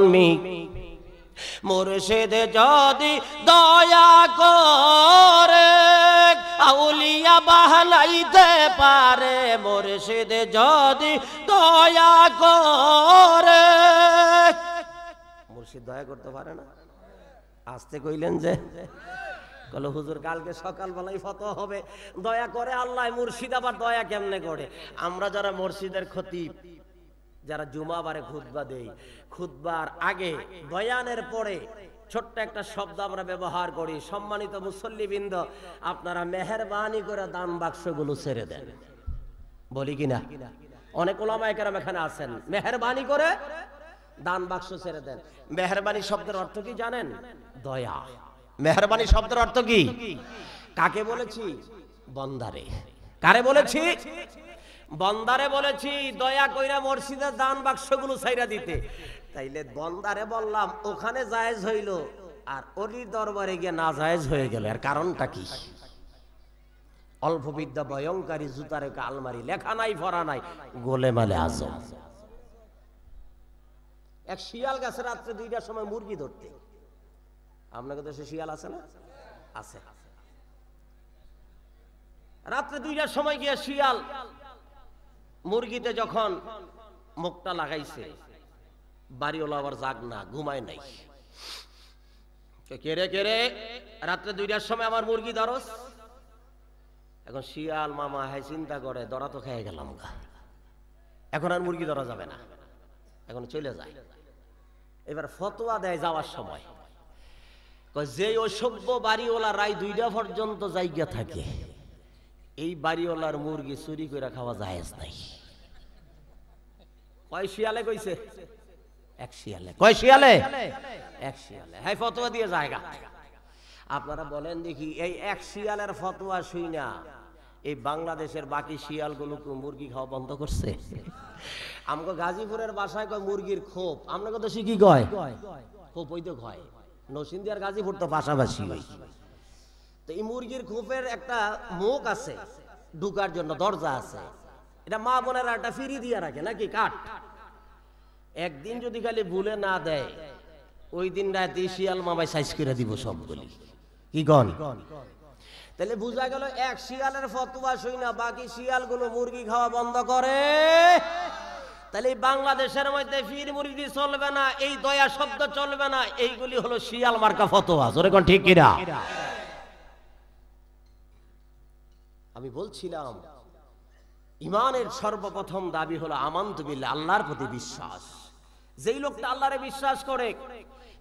মুর্শিদ যদি দয়া করে আউলিয়া বাহলাইতে পারে, মুর্শিদ যদি দয়া করে। মুর্শিদ দয়া করতে পারে না? আসতে কইলেন যে বলে হুজুর কালকে সকালবেলায় ফতোয়া হবে, দয়া করে আল্লাহ মুর্শিদ আবার দয়া কেমনে করে? আমরা যারা মসজিদের খতিব, যারা জুমাবারে খুতবা দেই, খুতবার আগে বয়ানের পরে ছোট্ট একটা শব্দ আমরা ব্যবহার করি, সম্মানিত মুসল্লিবৃন্দ আপনারা মেহেরবানি করে দান বাক্সগুলো ছেড়ে দেন, বলি কিনা? অনেক ওলামায়ে কেরাম এখানে আছেন, মেহেরবানি করে দান বাক্স ছেড়ে দেন। মেহেরবানি শব্দের অর্থ কি জানেন? দয়া। মেহেরবানি শব্দের অর্থ কি? কাকে বলেছি? বন্দারে। কারে বলেছি? বন্দারে বলেছি দয়া কইরা মসজিদের দান বাক্সগুলো ছাইরা দিতে। তাইলে বন্দারে বললাম, ওখানে জায়েজ হইল, আর অলির দরবারে গিয়ে না জায়েজ হয়ে গেল। এর কারণটা কি? অল্প বিদ্যা ভয়ঙ্করী, জুতার আলমারি, লেখা নাই পড়া নাই, গোলেমালে আজম। এক শিয়াল গেছে রাত্রে 2টার সময় মুরগি ধরতে। আপনাদের দেশে শিয়াল আছে না? আছে। রাত্রে 2টার সময় গিয়ে শিয়াল মুরগিতে যখন মুখটা লাগাইছে, বাড়িওয়ালা আবার জাগ না, ঘুমায় নাই। কেরে কেরে রাত্রে 2টার সময় আমার মুরগি ধরস। এখন শিয়াল মামা হাই চিন্তা করে, ধরা তো খেয়ে গেলাম গা, এখন আর মুরগি ধরা যাবে না, এখন চলে যায়। এবার ফতোয়া দেয় যাওয়ার সময়, যে অসভ্য বাড়িওয়ালা রায় 2টা পর্যন্ত জায়গা থাকে, এই বাড়িওয়ালার মুরগি চুরি করে খাওয়া জায়েজ নাই। কয় শিয়ালে কইছে? এক শিয়ালে। কয় শিয়ালে? এক শিয়ালে। হ্যাঁ, ফতোয়া দিয়ে জায়গা। আপনারা বলেন দেখি, এই এক শিয়ালের ফতোয়া শুই না এই বাংলাদেশের বাকি শিয়ালগুলো মুরগি খাওয়া বন্ধ করছে? আমাকে গাজীপুরের বাসায় কয় মুরগির খোপ, আপনাকে তো শিখি কয় খোপ, ওই তো কয় নরসিংদী আর গাজীপুর তো পাশাপাশি। তো এই মুরগির খোপের একটা মুখ আছে, ঢুকার জন্য দরজা আছে, এটা মা বোনেরা একটা ফিরি দিয়ে রাখে নাকি কাঠ। একদিন যদি খালি ভুলে না দেয়, ওই দিন রাতে শিয়াল মামাই সাইজ করে দিব সবগুলি। কি গন? তাহলে বোঝা গেল এক শিয়ালের ফতোয়া শুই না বাকি শিয়ালগুলো মুরগি খাওয়া বন্ধ করে। তাহলে বাংলাদেশের মধ্যে ফির মুরগি চলবে না, এই দয়া শব্দ চলবে না, এইগুলি হলো শিয়াল মার্কা ফতোয়া। জোরে কোন ঠিক কিনা? আমি বলছিলাম ইমানের সর্বপ্রথম দাবি হলো আমানতু বিল্লাহ, আল্লাহর প্রতি বিশ্বাস। যেই লোকটা আল্লাহরে বিশ্বাস করে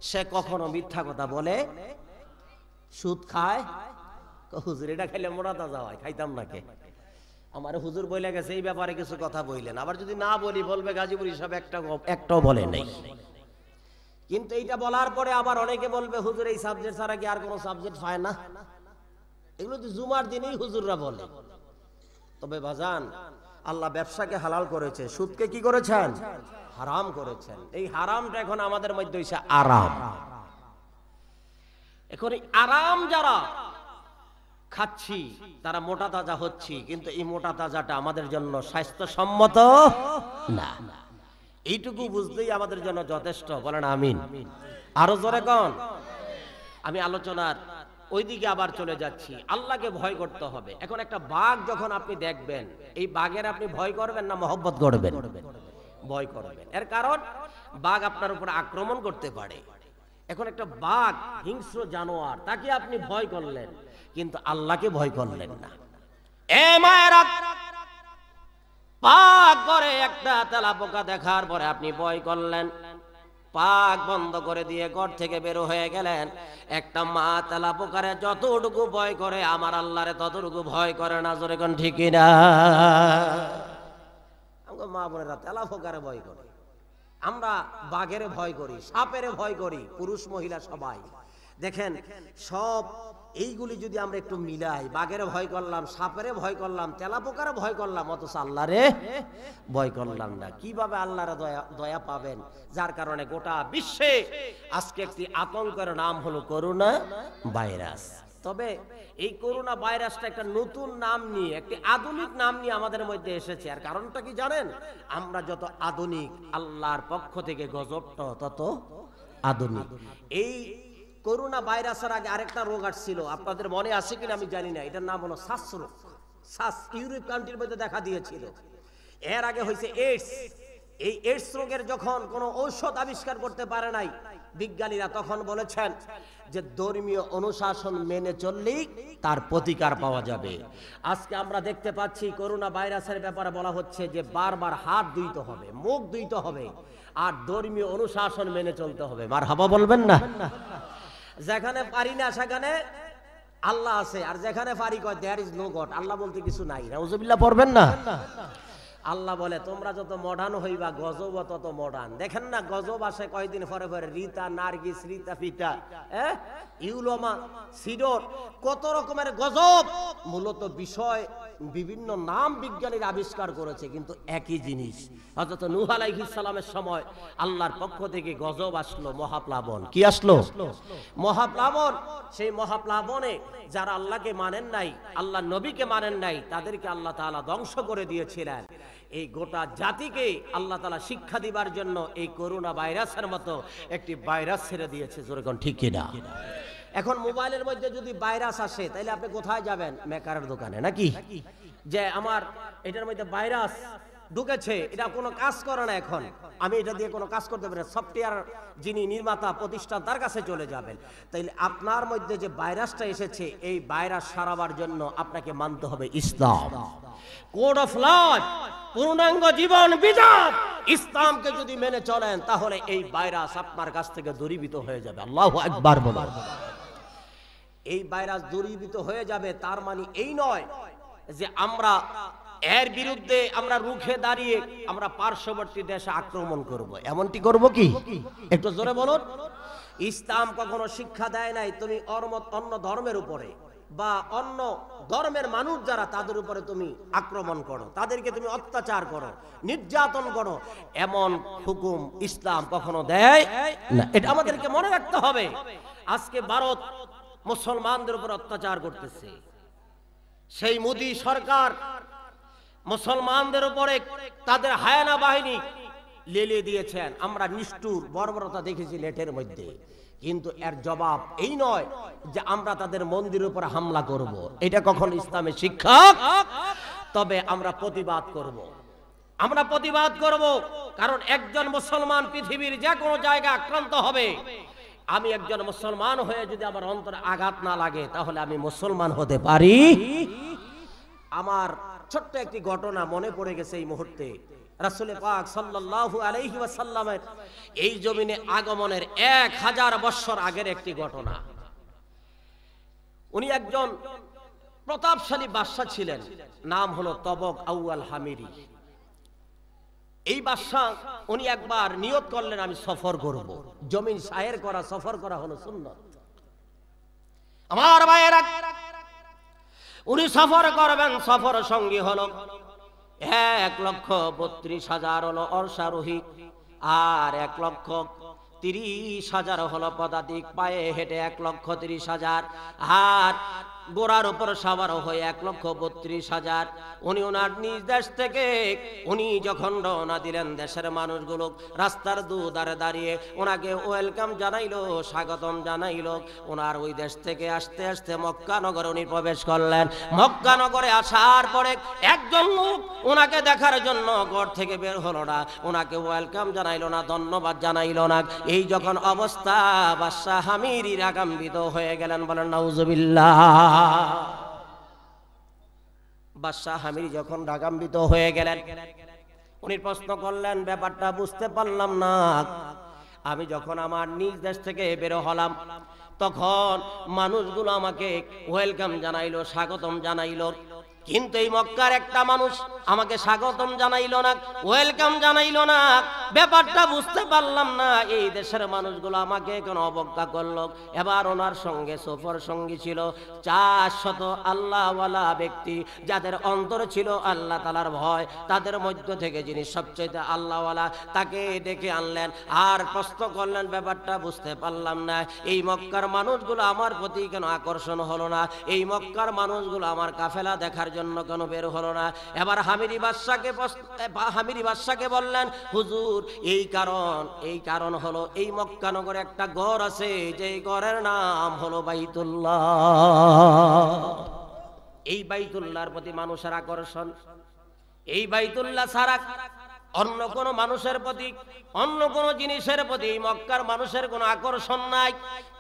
সে কখনো মিথ্যা কথা বলে, সুদ খায়। হুজুর এটা খাইলে মোটা তাজা হয়, খাইতাম না কে? আমার হুজুর বলে গেছে এই ব্যাপারে কিছু কথা বললেন, আবার যদি না বলি বলবে গাজীপুর হিসাবে একটাও বলে নাই। কিন্তু এইটা বলার পরে আবার অনেকে বলবে হুজুর এই সাবজেক্ট ছাড়া কি আর কোনো সাবজেক্ট পায় না? এগুলো তো জুমার দিনেই হুজুররা বলে। তবে বাজান, আল্লাহ ব্যবসাকে হালাল করেছে, সুদকে কি করেছেন? হারাম করেছেন। এই হারামটা এখন আমাদের মধ্যে হইছে আরাম। এখন এই আরাম যারা খাচ্ছি তারা মোটা তাজা হচ্ছি, কিন্তু এই মোটা তাজাটা আমাদের জন্য স্বাস্থ্যসম্মত না। এইটুকু বুঝতেই আমাদের জন্য যথেষ্ট। বলেন আমিন। আরো জোরে কোন? আমি আলোচনার ওইদিকে আবার চলে যাচ্ছি। আল্লাহকে ভয় করতে হবে। এখন একটা বাঘ যখন আপনি দেখবেন, এই বাঘের আপনি ভয় করবেন না মহব্বত করবেন? ভয় করবেন। এর কারণ বাঘ আপনার উপর আক্রমণ করতে পারে। এখন একটা বাঘ হিংস্র জানোয়ার, তাকে আপনি ভয় করলেন, কিন্তু আল্লাহকে ভয় করলেন না। এ মায়েরা, পাক করে একটা তেলাপোকা দেখার পরে আপনি ভয় করলেন, পাক বন্ধ করে দিয়ে ঘর থেকে বের হয়ে গেলেন। একটা মা তেলাপোকারে যতটুকু ভয় করে আমার আল্লাহরে ততটুকু ভয় করে না। জোরে কোন ঠিক না? আমরা মা বোনেরা তেলাপোকারে ভয় করে, আমরা বাঘের ভয় করি, সাপের ভয় করি, পুরুষ মহিলা সবাই। দেখেন সব এইগুলি যদি আমরা একটু মিলাই, বাঘের ভয় করলাম, সাপের ভয় করলাম, তেলাপোকার ভয় করলাম, অথচ আল্লাহরে ভয় করলাম না। কিভাবে আল্লাহর দয়া পাবেন? যার কারণে গোটা বিশ্বে আজকে একটি আতঙ্কের নাম হলো করোনা ভাইরাস। তবে এই করোনা ভাইরাসটা একটা নতুন নাম নিয়ে, একটি আধুনিক নাম নিয়ে আমাদের মধ্যে এসেছে। আর কারণটা কি জানেন? আমরা যত আধুনিক, আল্লাহর পক্ষ থেকে গজবটা তত আধুনিক। এই করোনা ভাইরাসের আগে আরেকটা রোগ আসছিল, আপনাদের মনে আছে কিনা আমি জানি না, এটার নাম হলো সাস রোগ। সাস ইউরোপ কান্ট্রির মধ্যে দেখা দিয়েছিল। এর আগে হয়েছে এইডস। এই এইডস রোগের যখন কোনো ঔষধ আবিষ্কার করতে পারে নাই বিজ্ঞানীরা, তখন বলেছেন যে ধর্মীয় অনুশাসন মেনে চললেই তার প্রতিকার পাওয়া যাবে। আজকে আমরা দেখতে পাচ্ছি করোনা ভাইরাসের ব্যাপারে বলা হচ্ছে যে বারবার হাত ধুইতে হবে, মুখ ধুইতে হবে, আর ধর্মীয় অনুশাসন মেনে চলতে হবে। মারহাবা বলবেন না? যেখানে পারি না সেখানে আল্লাহ আছে, আর যেখানে পারি কয় দেয়ার ইজ নো গড, আল্লাহ বলতে কিছু নাই। নাউজুবিল্লাহ পড়বেন না? আল্লাহ বলে তোমরা যত মডার্ন হইবা গজব তত মডার্ন। দেখেন না গজব আসে কয়েকদিন পরে পরে, রিতা, নার্গিস, রিতা ফিটা, ইউলোমা, সিডর, কত রকমের গজব। মূলত বিষয় বিভিন্ন নাম বিজ্ঞানীরা আবিষ্কার করেছে, কিন্তু একই জিনিস। অথচ নূহ আলাইহিস সালামের সময় আল্লাহর পক্ষ থেকে গজব আসলো, মহাপ্লাবন। কি আসলো? মহাপ্লাবন। সেই মহাপ্লাবনে যারা আল্লাহকে মানেন নাই, আল্লাহ নবীকে মানেন নাই, তাদেরকে আল্লাহ তাআলা ধ্বংস করে দিয়েছিলেন। এই গোটা জাতিকে আল্লাহ তাআলা শিক্ষা দিবার জন্য এই করোনা ভাইরাসের মতো একটি ভাইরাস ছেড়ে দিয়েছে। জোরে কোন ঠিক কিনা? এখন মোবাইলের মধ্যে যদি ভাইরাস আসে তাহলে আপনি কোথায় যাবেন? মেকারের দোকানে, নাকি? যে আমার এটার মধ্যে ভাইরাস ঢুকেছে, এটা কোনো কাজ করে না, এখন আমি এটা দিয়ে কোনো কাজ করতে পারি না, সফটওয়্যার যিনি নির্মাতা প্রতিষ্ঠান তার কাছে চলে যাবেন। তাইলে আপনার মধ্যে যে ভাইরাসটা এসেছে, এই ভাইরাস সারাবার জন্য আপনাকে মানতে হবে ইসলাম, কোড অফ লাইফ, পূর্ণাঙ্গ জীবন বিধান। ইসলামকে যদি মেনে চলেন তাহলে এই ভাইরাস আপনার কাছ থেকে দূরীভূত হয়ে যাবে। আল্লাহু আকবার বলুন। এই ভাইরাস দূরীভূত হয়ে যাবে তার মানে এই নয় যে আমরা এর বিরুদ্ধে আমরা রুখে দাঁড়িয়ে আমরা পার্শ্ববর্তী দেশে আক্রমণ করব। এমনটি করব কি? একটু জোরে বলুন। ইসলাম কখনো শিক্ষা দেয় নাই তুমি অন্য ধর্মের উপরে বা অন্য ধর্মের মানুষ যারা তাদের উপরে তুমি আক্রমণ করো, তাদেরকে তুমি অত্যাচার করো, নির্যাতন করো, এমন হুকুম ইসলাম কখনো দেয় না। এটা আমাদেরকে মনে রাখতে হবে। আজকে ভারত মুসলমানদের উপর অত্যাচার করতেছে, সেই মোদী সরকার মুসলমানদের উপরে তাদের হায়ানা বাহিনী লেলিয়ে দিয়েছেন। আমরা নিষ্ঠুর বর্বরতা দেখেছি নেটের মধ্যে, কিন্তু এর জবাব এই নয় যে আমরা তাদের মন্দিরের উপর হামলা করব। এটা কখন ইসলামের শিক্ষা? তবে আমরা প্রতিবাদ করব, আমরা প্রতিবাদ করব, কারণ একজন মুসলমান পৃথিবীর যে কোনো জায়গায় আক্রান্ত হবে, আমি একজন মুসলমান হয়ে যদি আমার অন্তরে আঘাত না লাগে তাহলে আমি মুসলমান হতে পারি? আমার ছোট্ট একটি ঘটনা মনে পড়ে গেছে এই মুহূর্তে। রাসূল পাক সাল্লাল্লাহু আলাইহি ওয়াসাল্লামের এই জমিনে আগমনের 1000 বছর আগের একটি ঘটনা। উনি একজন প্রতাপশালী বাদশা ছিলেন, নাম হলো তবক আউয়াল হামিরি। এই বাদশা উনি একবার নিয়ত করলেন আমি সফর করব। জমিন সায়ের করা, সফর করা হলো সুন্নাত। আমার ভাইয়েরা, উনি সফর করবেন, সফর সঙ্গী হলো 1,32,000 হলো অশ্বারোহী, আর 1,30,000 হলো পদাতিক। পায়ে হেঁটে 1,30,000, আর গোড়ার উপর সাওয়ার হয়ে 1,32,000। উনি ওনার নিজ দেশ থেকে উনি যখন রওনা দিলেন, দেশের মানুষগুলো রাস্তার দুধারে দাঁড়িয়ে ওনাকে ওয়েলকাম জানাইলো, স্বাগতম জানাইলো। ওনার ওই দেশ থেকে আস্তে আস্তে মক্কা নগরে উনি প্রবেশ করলেন। মক্কা নগরে আসার পরে একজন লোক ওনাকে দেখার জন্য ঘর থেকে বের হলো না, ওনাকে ওয়েলকাম জানাইলো না, ধন্যবাদ জানাইলো না। এই যখন অবস্থা, বাদশা হামিরি রাগান্বিত হয়ে গেলেন। বলেন নাউজুবিল্লাহ। বাদশা হামিরি যখন রাগান্বিত হয়ে গেলেন, উনি প্রশ্ন করলেন, ব্যাপারটা বুঝতে পারলাম না। আমি যখন আমার নিজ দেশ থেকে বের হলাম তখন মানুষগুলো আমাকে ওয়েলকাম জানাইলো, স্বাগতম জানাইলো, কিন্তু এই মক্কার একটা মানুষ আমাকে স্বাগতম জানাইলো না, ওয়েলকাম জানাইলো না। ব্যাপারটা বুঝতে পারলাম না। এই দেশের মানুষগুলো আমাকে কেন অবজ্ঞা করলো? এবার ওনার সঙ্গে সফর সঙ্গী ছিল 400 আল্লাহওয়ালা ব্যক্তি, যাদের অন্তর ছিল আল্লাহ তাআলার ভয়। তাদের মধ্য থেকে যিনি সবচেয়ে আল্লাহওয়ালা, তাকে ডেকে আনলেন আর প্রশ্ন করলেন, ব্যাপারটা বুঝতে পারলাম না। এই মক্কার মানুষগুলো আমার প্রতি কেন আকর্ষণ হলো না? এই মক্কার মানুষগুলো আমার কাফেলা দেখার জন্য কেন বের হলো না? এবার হামিরি বাদশাকে বললেন, হুজুর এই কারণ হলো এই মক্কা নগরে একটা ঘর আছে, যে ঘরের নাম হলো বাইতুল্লাহ। এই বাইতুল্লাহর প্রতি মানুষের আকর্ষণ। এই বাইতুল্লাহ ছাড়া অন্য কোন মানুষের প্রতি, অন্য কোন জিনিসের প্রতি মক্কার মানুষের কোনো আকর্ষণ নাই।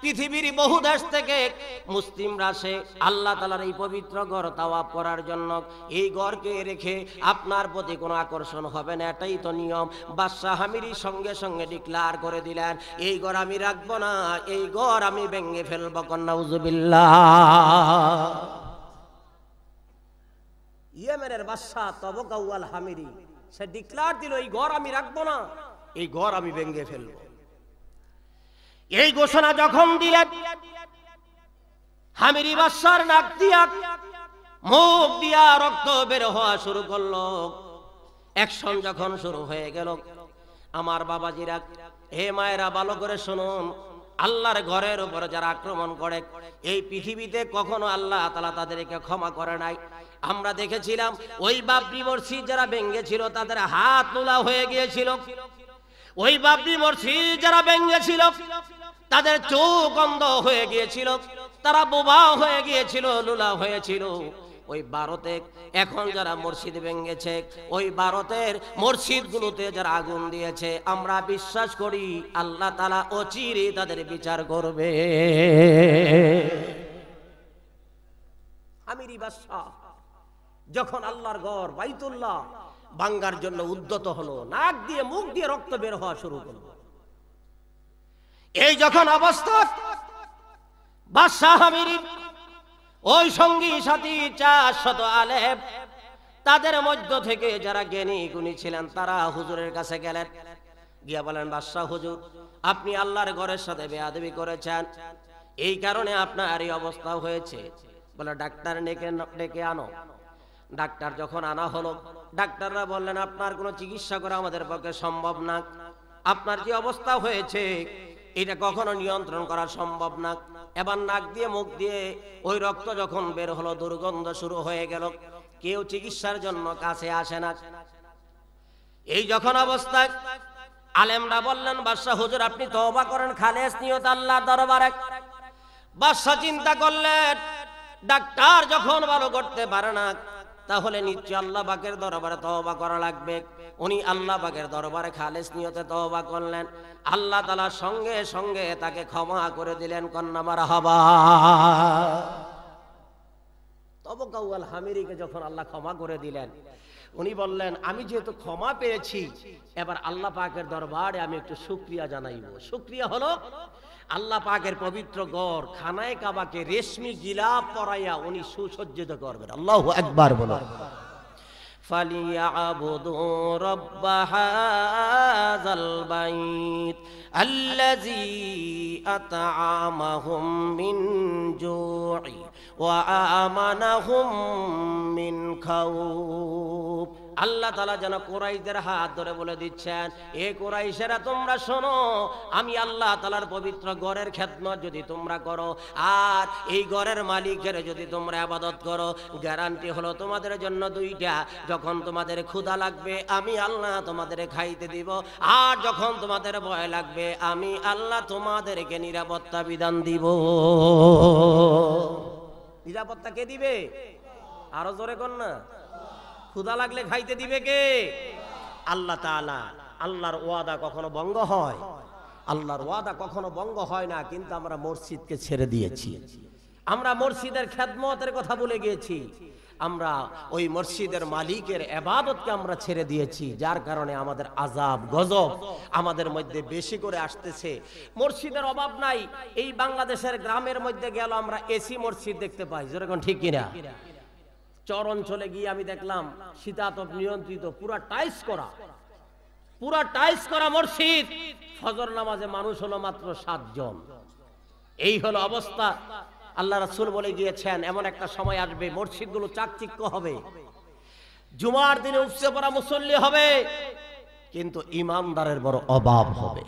পৃথিবীর বহু দেশ থেকে মুসলিমরা আসে আল্লাহ তাআলার এই পবিত্র ঘর তাওয়াফ করার জন্য। এই ঘরকে রেখে আপনার প্রতি কোনো আকর্ষণ হবে না, এটাই তো নিয়ম। বাদশাহ হামিরি সঙ্গে সঙ্গে ডিক্লার করে দিলেন, এই ঘর আমি রাখবো না, এই ঘর আমি ভেঙে ফেলবো। নাউজুবিল্লাহ। ইয়েমেনের বাদশাহ তবকাউয়াল হামিরি সে ডিক্লার দিল, এই ঘর আমি রাখবো না, এই ঘর আমি ভেঙে ফেলবো। এই ঘোষণা যখন দিলেন, হামিরি বাদশার নাক দিয়া মুখ দিয়া রক্ত বের হওয়া শুরু করলো। অ্যাকশন যখন শুরু হয়ে গেল, আমার বাবাজিরা, হে মায়েরা, ভালো করে শুনুন, আল্লাহর ঘরের উপরে যারা আক্রমণ করে এই পৃথিবীতে কখনো আল্লাহ তাআলা তাদেরকে ক্ষমা করে নাই। আমরা দেখেছিলাম ওই বাবরি মসজিদ যারা ভেঙেছিল তাদের হাত লুলা হয়ে গিয়েছিল, ওই বাবরি মসজিদ যারা ভেঙেছিল তাদের চোখ অন্ধ হয়ে গিয়েছিল, তারা বোবা হয়ে গিয়েছিল, লুলা হয়েছিল। ওই ভারতে এখন যারা মসজিদ ভেঙেছে, ওই ভারতের মসজিদগুলোতে যারা আগুন দিয়েছে, আমরা বিশ্বাস করি আল্লাহ তাআলা অচিরে তাদের বিচার করবে। হামিরি বাদশা যখন আল্লাহর ঘর বাইতুল্লাহ ভাঙ্গার জন্য উদ্যত হলো, নাক দিয়ে মুখ দিয়ে রক্ত বের হওয়া শুরু করলো। এই যখন অবস্থা, বাদশা হামিরি ওই সঙ্গী সাথী 400 আলেম, তাদের মধ্য থেকে যারা জ্ঞানী গুণী ছিলেন তারা হুজুরের কাছে গেলেন, গিয়া বলেন, বাদশা হুজুর, আপনি আল্লাহর ঘরের সাথে বেয়াদবি করেছেন, এই কারণে আপনার এই অবস্থা হয়েছে। বলে, ডাক্তার ডেকে আনো। ডাক্তার যখন আনা হলো, ডাক্তাররা বললেন, আপনার কোনো চিকিৎসা করা আমাদের পক্ষে সম্ভব না, আপনার যে অবস্থা হয়েছে এটা কখনো নিয়ন্ত্রণ করা সম্ভব না। এবার নাক দিয়ে মুখ দিয়ে ওই রক্ত যখন বের হলো, দুর্গন্ধ শুরু হয়ে গেল, কেউ চিকিৎসার জন্য কাছে আসে না। এই যখন অবস্থায় আলেমরা বললেন, বাদশা হুজুর, আপনি তওবা করেন খালেস নিয়ত আল্লাহর দরবারে। বাদশা চিন্তা করলেন, ডাক্তার যখন ভালো করতে পারে না, তাহলে নিশ্চয় আল্লাহ পাকের দরবারে তওবা করা লাগবে। উনি আল্লাহ পাকের দরবারে খালেস নিয়তে তওবা করলেন, আল্লাহ তাআলা সঙ্গে সঙ্গে তাকে ক্ষমা করে দিলেন। কন্যা মারহাবা। তবকাউয়াল হামিরিকে যখন আল্লাহ ক্ষমা করে দিলেন, উনি বললেন, আমি যেহেতু ক্ষমা পেয়েছি, এবার আল্লাহ পাকের দরবারে আমি একটু শুকরিয়া জানাইব। শুকরিয়া হলো আল্লাহ পাকের পবিত্র ঘর খানায়ে কাবাকে রেশমি গিলাফ পরাইয়া উনি সুসজ্জিত করবেন। আল্লাহু আকবার বলো। ফালিয়াবুদু রাব্ব হাযাল বাইত আল্লাযী আত'আমাহুম মিন জু'i ওয়া আমানাহুম মিন খাউফ। আল্লাহ তাআলা যেন কুরাইশদের হাত ধরে বলে দিচ্ছেন, এ কুরাইশেরা, তোমরা শোনো, আমি আল্লাহ তাআলার পবিত্র ঘরের খেদমত যদি তোমরা করো আর এই ঘরের মালিকের যদি তোমরা ইবাদত করো, গ্যারান্টি হলো তোমাদের জন্য দুইটা, যখন তোমাদের ক্ষুধা লাগবে আমি আল্লাহ তোমাদের খাইতে দিব, আর যখন তোমাদের ভয় লাগবে আমি আল্লাহ তোমাদেরকে নিরাপত্তা বিধান দিব। নিরাপত্তা কে দিবে? আরো জোরে কর না। ক্ষুধা লাগলে খাইতে দিবে কে? আল্লাহ তাআলা। আল্লাহর ওয়াদা কখনো ভঙ্গ হয়? আল্লাহর ওয়াদা কখনো ভঙ্গ হয় না। কিন্তু আমরা মসজিদকে ছেড়ে দিয়েছি, আমরা মসজিদের খেদমতের কথা ভুলে গিয়েছি, আমরা ওই মসজিদের মালিকের ইবাদতকে আমরা ছেড়ে দিয়েছি, যার কারণে আমাদের আযাব গজব আমাদের মধ্যে বেশি করে আসতেছে। মসজিদের অভাব নাই, এই বাংলাদেশের গ্রামের মধ্যে গেল আমরা এসি মসজিদ দেখতে পাই, যেরকম ঠিক কিনা? চর অঞ্চলে গিয়ে আমি দেখলাম শীতাতপ নিয়ন্ত্রিত পুরা টাইলস করা মসজিদ, ফজর নামাজে মানুষ হলো মাত্র 7 জন। এই হলো অবস্থা। আল্লাহ রাসূল বলে গিয়েছেন, এমন একটা সময় আসবে মসজিদগুলো চাকচিক্য হবে, জুমার দিনে উপচে পড়া মুসল্লি হবে, কিন্তু ইমানদারের বড় অভাব হবে।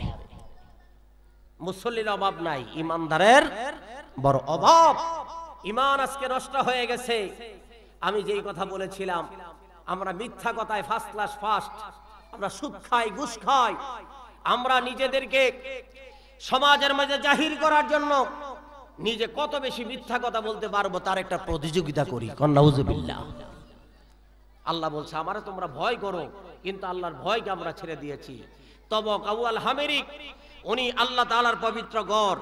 মুসল্লির অভাব নাই, ইমানদারের বড় অভাব। ইমান আজকে নষ্ট হয়ে গেছে। আমি যেই কথা বলেছিলাম, আমরা মিথ্যা কথায় ফার্স্ট ক্লাস ফার্স্ট, আমরা সুদ খাই, ঘুষ খাই, আমরা নিজেদেরকে সমাজের মাঝে জাহির করার জন্য নিজে কত বেশি মিথ্যা কথা বলতে পারবো তার একটা প্রতিযোগিতা করি। নাউযুবিল্লাহ। আল্লাহ বলছে, আমারে তোমরা ভয় করো, কিন্তু আল্লাহর ভয়কে আমরা ছেড়ে দিয়েছি। তবক আউয়াল হামেরি উনি আল্লাহ তাআলার পবিত্র ঘর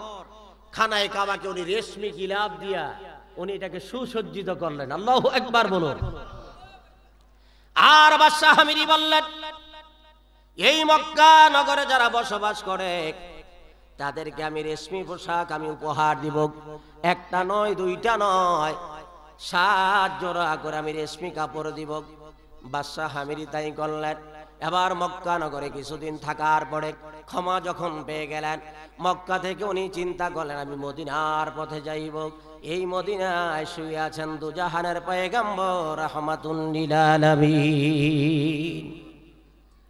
খানায়ে কাবাকে উনি রেশমি গিলাফ দিয়া উনি এটাকে সুসজ্জিত করলেন। আল্লাহু আকবার বলুন। আর বাদশাহ হামিরি বললেন, এই মক্কা নগরে যারা বসবাস করে তাদেরকে আমি রেশমি পোশাক আমি উপহার দিব। একটা নয়, দুইটা নয়, 7 জোড়া করে আমি রেশমি কাপড় দিব। বাদশাহ হামিরি তাই করলেন। এবার মক্কা নগরে কিছুদিন থাকার পরে ক্ষমা যখন পেয়ে গেলেন, মক্কা থেকে উনি চিন্তা করলেন আমি মদিনার পথে যাইব। এই মদিনায় শুয়ে আছেন দুজাহানের পয়গম্বর রাহমাতুল লিল আলামিন।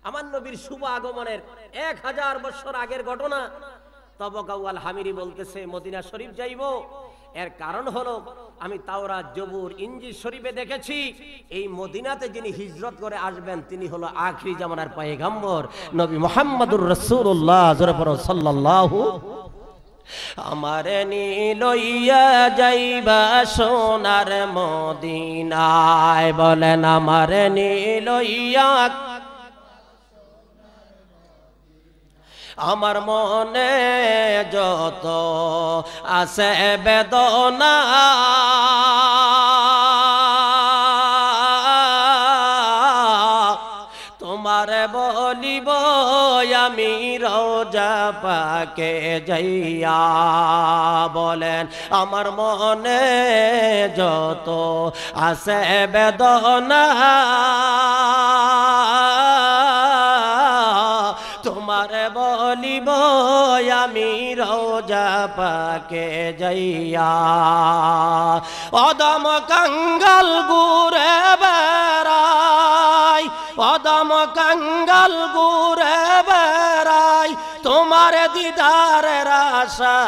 আমার নবীর শুভ আগমনের 1000 বছর আগের ঘটনা। তবক আউয়াল হামিরি বলতেছে মদিনা শরীফ যাইব। এর কারণ হলো আমি তাওরাত, জবুর, ইনজিল শরীফে দেখেছি এই মদিনাতে যিনি হিজরত করে আসবেন তিনি হলো আখিরি জামানার পয়গম্বর নবী মুহাম্মদুর রাসূলুল্লাহ সাল্লাল্লাহু। আমারে নি লইয়া যাইবা সোনার মদিনায়, বলেন আমারে নি লইয়া। আমার মনে যত আছে বেদনা তোমারে বলিব আমি রোজা পাকে যাইয়া, বলেন আমার মনে যত আছে বেদনা তোমারে বলিব আমি রোজা পাকে যাইয়া। অদম কাঙ্গাল ঘুরে বেড়াই, অদম কাঙ্গাল ঘুরে বেড়াই তোমার দিদারের আশায়।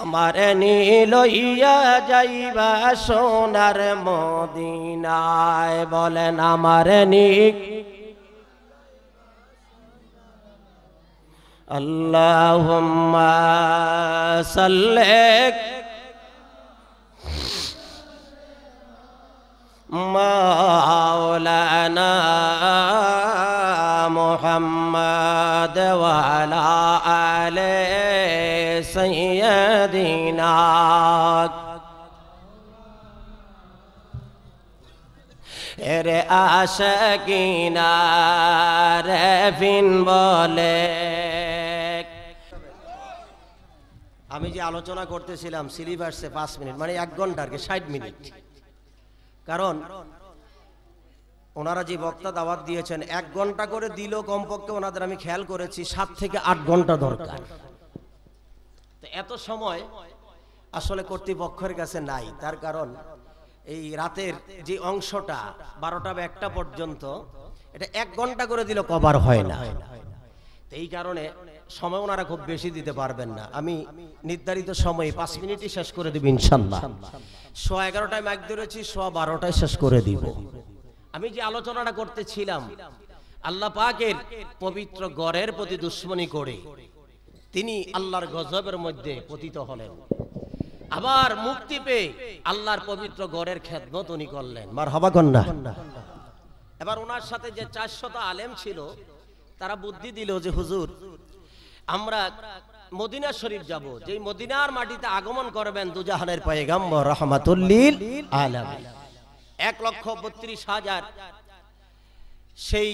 আমার নি লইয়া যাইবা সোনার মদিনায়, বলেন আমার নি। আল্লাহুম্মা সাল্লি মাওলানা মুহাম্মদ ওয়া আলা আলি সাইয়্যিদিনা। এরে আশিকিনা রে ফিন বলে। আমি যে আলোচনা করতেছিলাম সিলেবাসে 5 মিনিট মানে 1 ঘন্টা আর কি 60 মিনিট। কারণ ওনারা যে বক্তা দাওয়াত দিয়েছেন 1 ঘন্টা করে দিল কমপক্ষে, ওনাদের আমি খেয়াল করেছি 7 থেকে 8 ঘন্টা দরকার। তো এত সময় আসলে কর্তৃপক্ষের কাছে নাই। তার কারণ এই রাতের যে অংশটা 12টা বা 1টা পর্যন্ত এটা 1 ঘন্টা করে দিল কভার হয় না। তো এই কারণে সময় ওনারা খুব বেশি দিতে পারবেন না। আমি নির্ধারিত সময়ে 5 মিনিটই শেষ করে দিব ইনশাআল্লাহ। 11:15টায় মাইক ধরেছি, 12:15টায় শেষ করে দিব। আমি যে আলোচনাটা করতেছিলাম আল্লাহ পাকের পবিত্র ঘরের প্রতি দুশ্মনী করে তিনি আল্লাহর গজবের মধ্যে পতিত হলেন। আবার মুক্তি পেয়ে আল্লাহর পবিত্র ঘরের খেদমত উনি করলেন। মারহাবা কন্যা। এবার ওনার সাথে যে 400টা আলেম ছিল তারা বুদ্ধি দিল যে হুজুর আমরা মদিনা শরীফ যাব, যেই মদিনার মাটিতে আগমন করবেন দুজাহানের পয়গম্বর রাহমাতুল লিল আলামিন। 1,32,000 সেই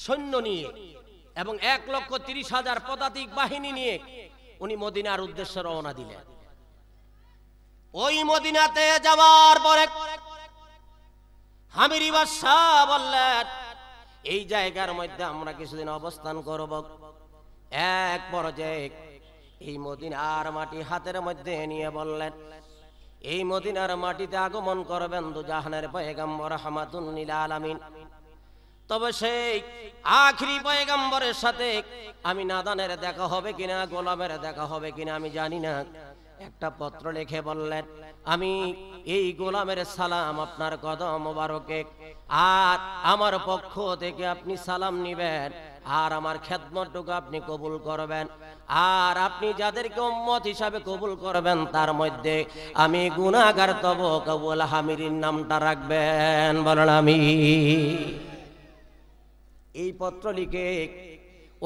সৈন্য নিয়ে এবং 1,30,000 পদাতিক বাহিনী নিয়ে উনি মদিনার উদ্দেশ্যে রওনা দিলেন। ওই মদিনাতে যাওয়ার পরে হামিরি বাদশাহ বললেন এই জায়গার মধ্যে আমরা কিছুদিন অবস্থান করব। এক পর্যায়ে এই মদিনার মাটি হাতের মধ্যে নিয়ে বললেন এই মদিনার মাটিতে আগমন করবেন দুজাহানের পয়গম্বর রাহমাতুল লিল আলামিন। তবে সেই আখিরি পয়গম্বরের সাথে আমি নাদানের দেখা হবে কিনা, গোলামের দেখা হবে কিনা আমি জানি না। একটা পত্র লিখে বললেন আমি এই গোলামের সালাম আপনার কদম মোবারকে, আর আমার পক্ষ থেকে আপনি সালাম নিবেন আর আমার খেদমতটুকু আপনি কবুল করবেন। আর আপনি যাদেরকে উম্মত হিসাবে কবুল করবেন তার মধ্যে আমি গুনাহগার তব কবুল হামিরির নামটা রাখবেন, বলেন আমি। এই পত্র লিখে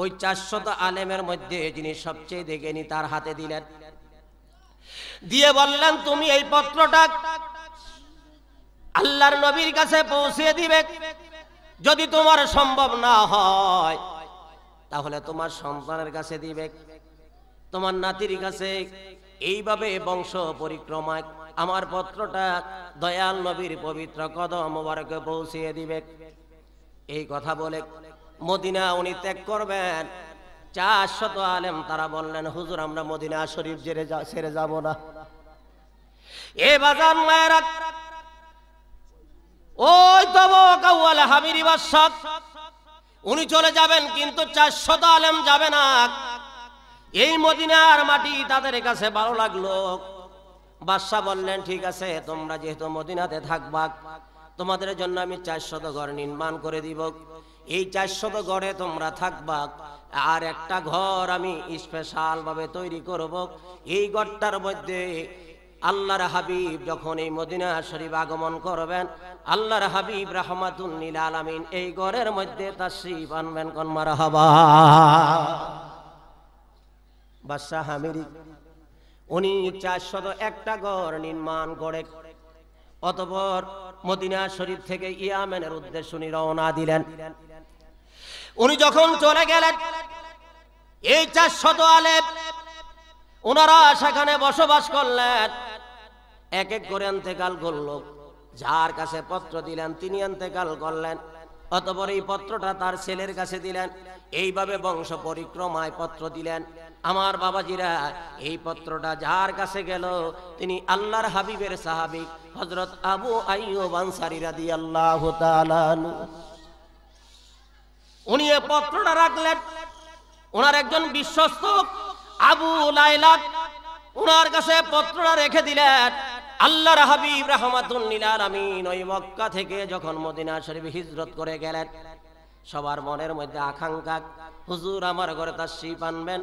ওই 400 আলেমের মধ্যে যিনি সবচেয়ে দেখেনি তার হাতে দিলেন, দিয়ে বললেন তুমি এই পত্রটা আল্লাহর নবীর কাছে পৌঁছে দিবে। যদি তোমার সম্ভব না হয় তাহলে তোমার সন্তানের কাছে দিবে, তোমার নাতির কাছে। এইভাবে বংশ পরিক্রমায় আমার পত্রটা দয়াল নবীর পবিত্র কদম মোবারকে পৌঁছিয়ে দিবে। এই কথা বলে মদিনা উনি ত্যাগ করবেন। 400 আলেম তারা বললেন হুজুর আমরা মদিনা শরীফ ছেড়ে যাব না। এ বাজার মায়েরা, ওই তব কাওয়াল হামিরি বাদশা উনি চলে যাবেন, কিন্তু 400 আলেম যাবে না। এই মদিনার মাটি তাদের কাছে ভালো লাগলো। বাদশা বললেন ঠিক আছে, তোমরা যেহেতু মদিনাতে থাকবা তোমাদের জন্য আমি 400 ঘর নির্মাণ করে দিব। এই 400 ঘরে তোমরা থাকবা, আর একটা ঘর আমি স্পেশাল ভাবে তৈরি করব। এই ঘরটার মধ্যে আল্লাহর হাবিব যখন এই মদিনা শরীফ আগমন করবেন, আল্লাহর হাবিব রাহমাতুল লিল আলামিন এই ঘরের মধ্যে তাশরীফ আনবেন। কোন মারহাবা। বাদশা হামিরি উনি 401টা ঘর নির্মাণ করে অতঃপর মদিনা শরীফ থেকে ইয়ামেনের উদ্দেশ্যে উনি রওনা দিলেন। উনি যখন চলে গেলেন, এই 400 আলেম ওনারা সেখানে বসবাস করলেন। এক এক করে ইন্তেকাল করলো। যার কাছে পত্র দিলেন তিনি ইন্তেকাল করলেন। অতঃপর এই পত্রটা তার ছেলের কাছে দিলেন। এইভাবে বংশ পরিক্রমায় পত্র দিলেন। আমার বাবাজিরা, এই পত্রটা যার কাছে গেল তিনি আল্লাহর হাবিবের সাহাবী হযরত আবু আইয়ুব আনসারী রাদিয়াল্লাহু তাআলা আনহু। উনি এই পত্রটা রাখলেন। ওনার একজন বিশ্বস্ত আবু লাইলা ওনার কাছে পত্রটা রেখে দিলেন। আল্লাহর হাবিব রাহমাতুল লিল আলামিন ওই মক্কা থেকে যখন মদিনা শরীফে হিজরত করে গেলেন, সবার মনের মধ্যে আকাঙ্ক্ষা হুজুর আমার ঘরে তাশরীফ আনবেন,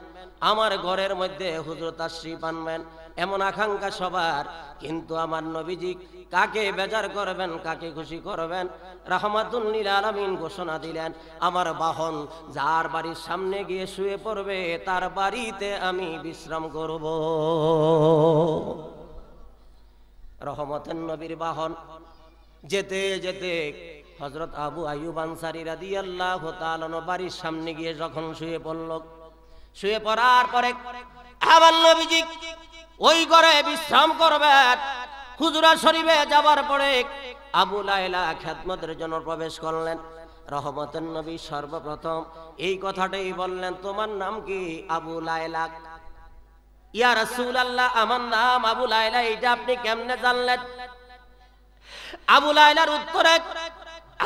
আমার ঘরের মধ্যে হুজুর তাশরীফ আনবেন, এমন আকাঙ্ক্ষা সবার। কিন্তু আমার নবীজি কাকে বেজার করবেন, কাকে খুশি করবেন? রাহমাতুল লিল আলামিন ঘোষণা দিলেন আমার বাহন যার বাড়ির সামনে গিয়ে শুয়ে পড়বে তার বাড়িতে আমি বিশ্রাম করব। রহমতের নবীর বাহন যেতে যেতে হযরত আবু আইয়ুব আনসারী রাদিয়াল্লাহু তাআলা বাড়ির সামনে গিয়ে যখন শুয়ে পড়ল, শুয়ে পড়ার পরে আমার নবীজি ওই ঘরে বিশ্রাম করবেন। হুজরা শরীফে যাবার পরে আবু লাইলা খেদমতের জন্য প্রবেশ করলেন। রহমতের নবী সর্বপ্রথম এই কথাটাই বললেন, তোমার নাম কি? আবু লাইলা। ইয়া রাসূলুল্লাহ, আমার নাম আবু লাইলা, এটা আপনি কেমনে জানলেন? আবু লাইলার উত্তরে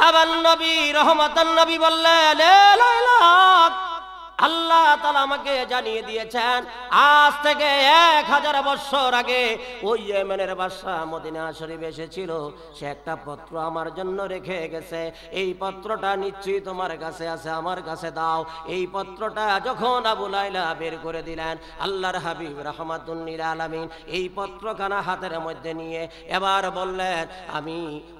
আমার নবী রহমতের নবী বললেন, এ লাইলা, আল্লাহ তাআলা আমাকে জানিয়ে দিয়েছেন আজ থেকে 1000 বছর আগে ওই ইয়েমেনের বাদশা মদিনা শরীফে এসেছিল, সে একটা পত্র আমার জন্য রেখে গেছে। এই পত্রটা নিশ্চয়ই তোমার কাছে আছে, আমার কাছে দাও। এই পত্রটা যখন আবু লাইলা বের করে দিলেন, আল্লাহর হাবিব রাহমাতুল লিল আলামিন এই পত্রখানা হাতের মধ্যে নিয়ে এবার বললেন, আমি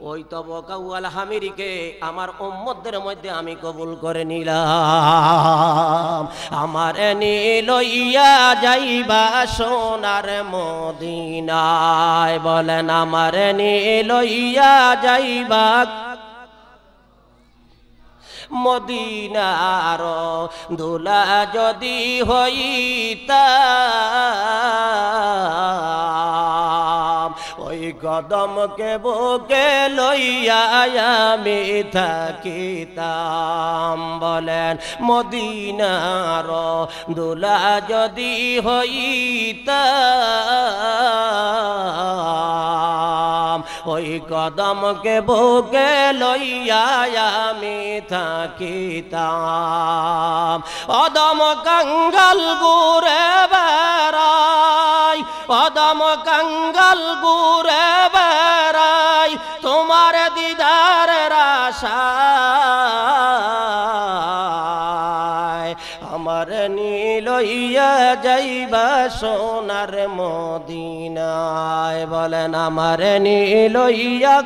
ওই তব কাওয়াল হামিরিকে আমার উম্মতদের মধ্যে আমি কবুল করে নিলাম। আমার লইয়া যাইবা সোনার মদিনায়, বলেন আমার লইয়া যাইবা মদিনার দুলা যদি হইতাম, ওই কদমকে বুকে লইয়া আমি থাকিতাম। বলেন মদিনার দুলা যদি হইতাম, ওই কদমকে বুকে লইয়া আমি থাকিতাম। অদম কাঙ্গাল ঘুরে বেড়াই, অদম কাঙ্গাল ঘুরে বেড়াই, তোমার দিদারের আশায়। লইয়া যাইবা সোনার মদিনায়, বলেন আমারে নি লইয়া।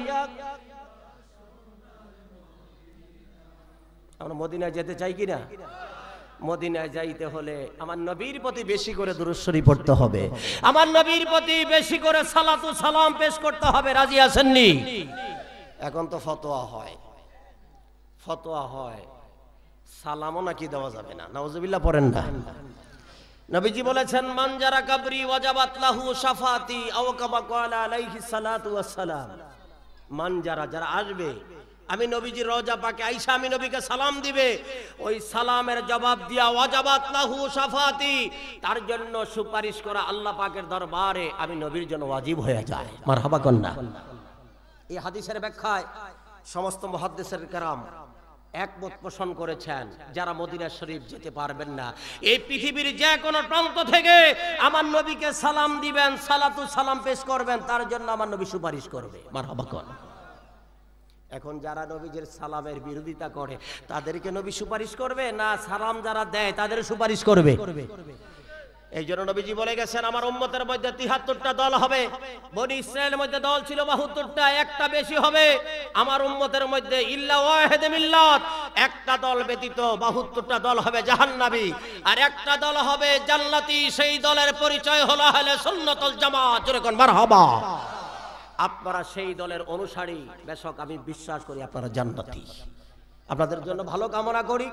আমরা মদিনায় যেতে চাই কিনা? মদিনায় যাইতে হলে আমার নবীর প্রতি বেশি করে দুরূদ শরীফ পড়তে হবে, আমার নবীর প্রতি বেশি করে সালাতু সালাম পেশ করতে হবে। রাজি আছেননি? এখন তো ফতোয়া হয় সালামও নাকি দেওয়া যাবে না। নাউজুবিল্লাহ পড়েন না। নবীজি বলেছেন মান জারা কবরি ওয়াজাবাত লাহু শাফাতি আও কামা ক্বালা আলাইহিস সালাতু ওয়াস সালাম। মান জারা, যারা আসবে আমি নবীজির রওজা পাকে আইসা আমি নবীকে সালাম দিবে, ওই সালামের জবাব দিয়া ওয়াজাবাত লাহু শাফাতি, তার জন্য সুপারিশ করা আল্লাহ পাকের দরবারে আমি নবীর জন্য ওয়াজিব হয়ে যায়। মারহাবা কন্যা। এই হাদিসের ব্যাখ্যায় সমস্ত মুহাদ্দিসের কেরাম একমত পোষণ করেছেন, যারা মদিনা শরীফ যেতে পারবেন না, এই পৃথিবীর যে কোনো প্রান্ত থেকে আমার নবীকে সালাম দিবেন, সালাতু সালাম পেশ করবেন, তার জন্য আমার নবী সুপারিশ করবে। মারহাবা কন্যা। এখন যারা নবীজির সালামের বিরোধিতা করে তাদেরকে নবী সুপারিশ করবে না সালাম যারা দেয় তাদের সুপারিশ করবে? এই জন্য নবীজি বলে গেছেন আমার উম্মতের মধ্যে ৭৩টা দল হবে। বনি ইসরায়েলের মধ্যে দল ছিল ৭২টা, একটা বেশি হবে। আমার উম্মতের মধ্যে ইল্লা ওয়াহিদ মিল্লাত, একটা দল ব্যতীত ৭২টা দল হবে জাহান্নামী, আর একটা দল হবে জান্নাতি। সেই দলের পরিচয় হলো আহলে সুন্নাত ওয়াল জামাত। জোরে কোন মারহাবা। আপনারা সেই দলের অনুসারী, বেশক আমি বিশ্বাস করি আপনারা জান্নাতি। আপনাদের জন্য ভালো কামনা করি।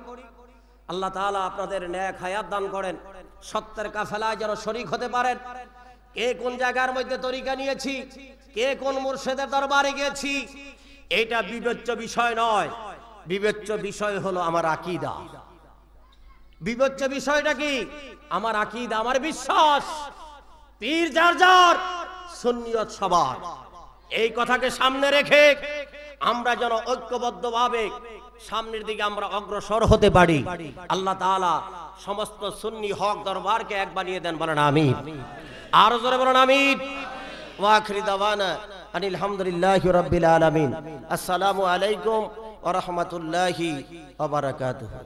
আল্লাহ তাআলা আপনাদের নেক হায়াত দান করেন, সত্যের কাফেলায় যেন শরীক হতে পারেন। কে কোন জায়গার মধ্যে তরিকা নিয়েছি, কে কোন মুর্শিদের দরবারে গেছি, এটা বিবেচ্য বিষয় নয়। বিবেচ্য বিষয় হলো আমার আকীদা। বিবেচ্য বিষয়টা কি? আমার আকীদা, আমার বিশ্বাস। পীর যার যার, সুন্নিয়ত সবার। এই কথাকে সামনে রেখে আমরা যেন ঐক্যবদ্ধভাবে সামনের দিকে আমরা অগ্রসর হতে পারি। আল্লাহ তাআলা সমস্ত সুন্নি হক দরবারকে এক বানিয়ে দেন। বলেন আমিন। আর জোরে বলেন আমিন। ওয়া আখিরি দাওয়ানা আনিল হামদুলিল্লাহি রাব্বিল আলামিন। আসসালামু আলাইকুম ওয়া রাহমাতুল্লাহি ওয়া বারাকাতুহু।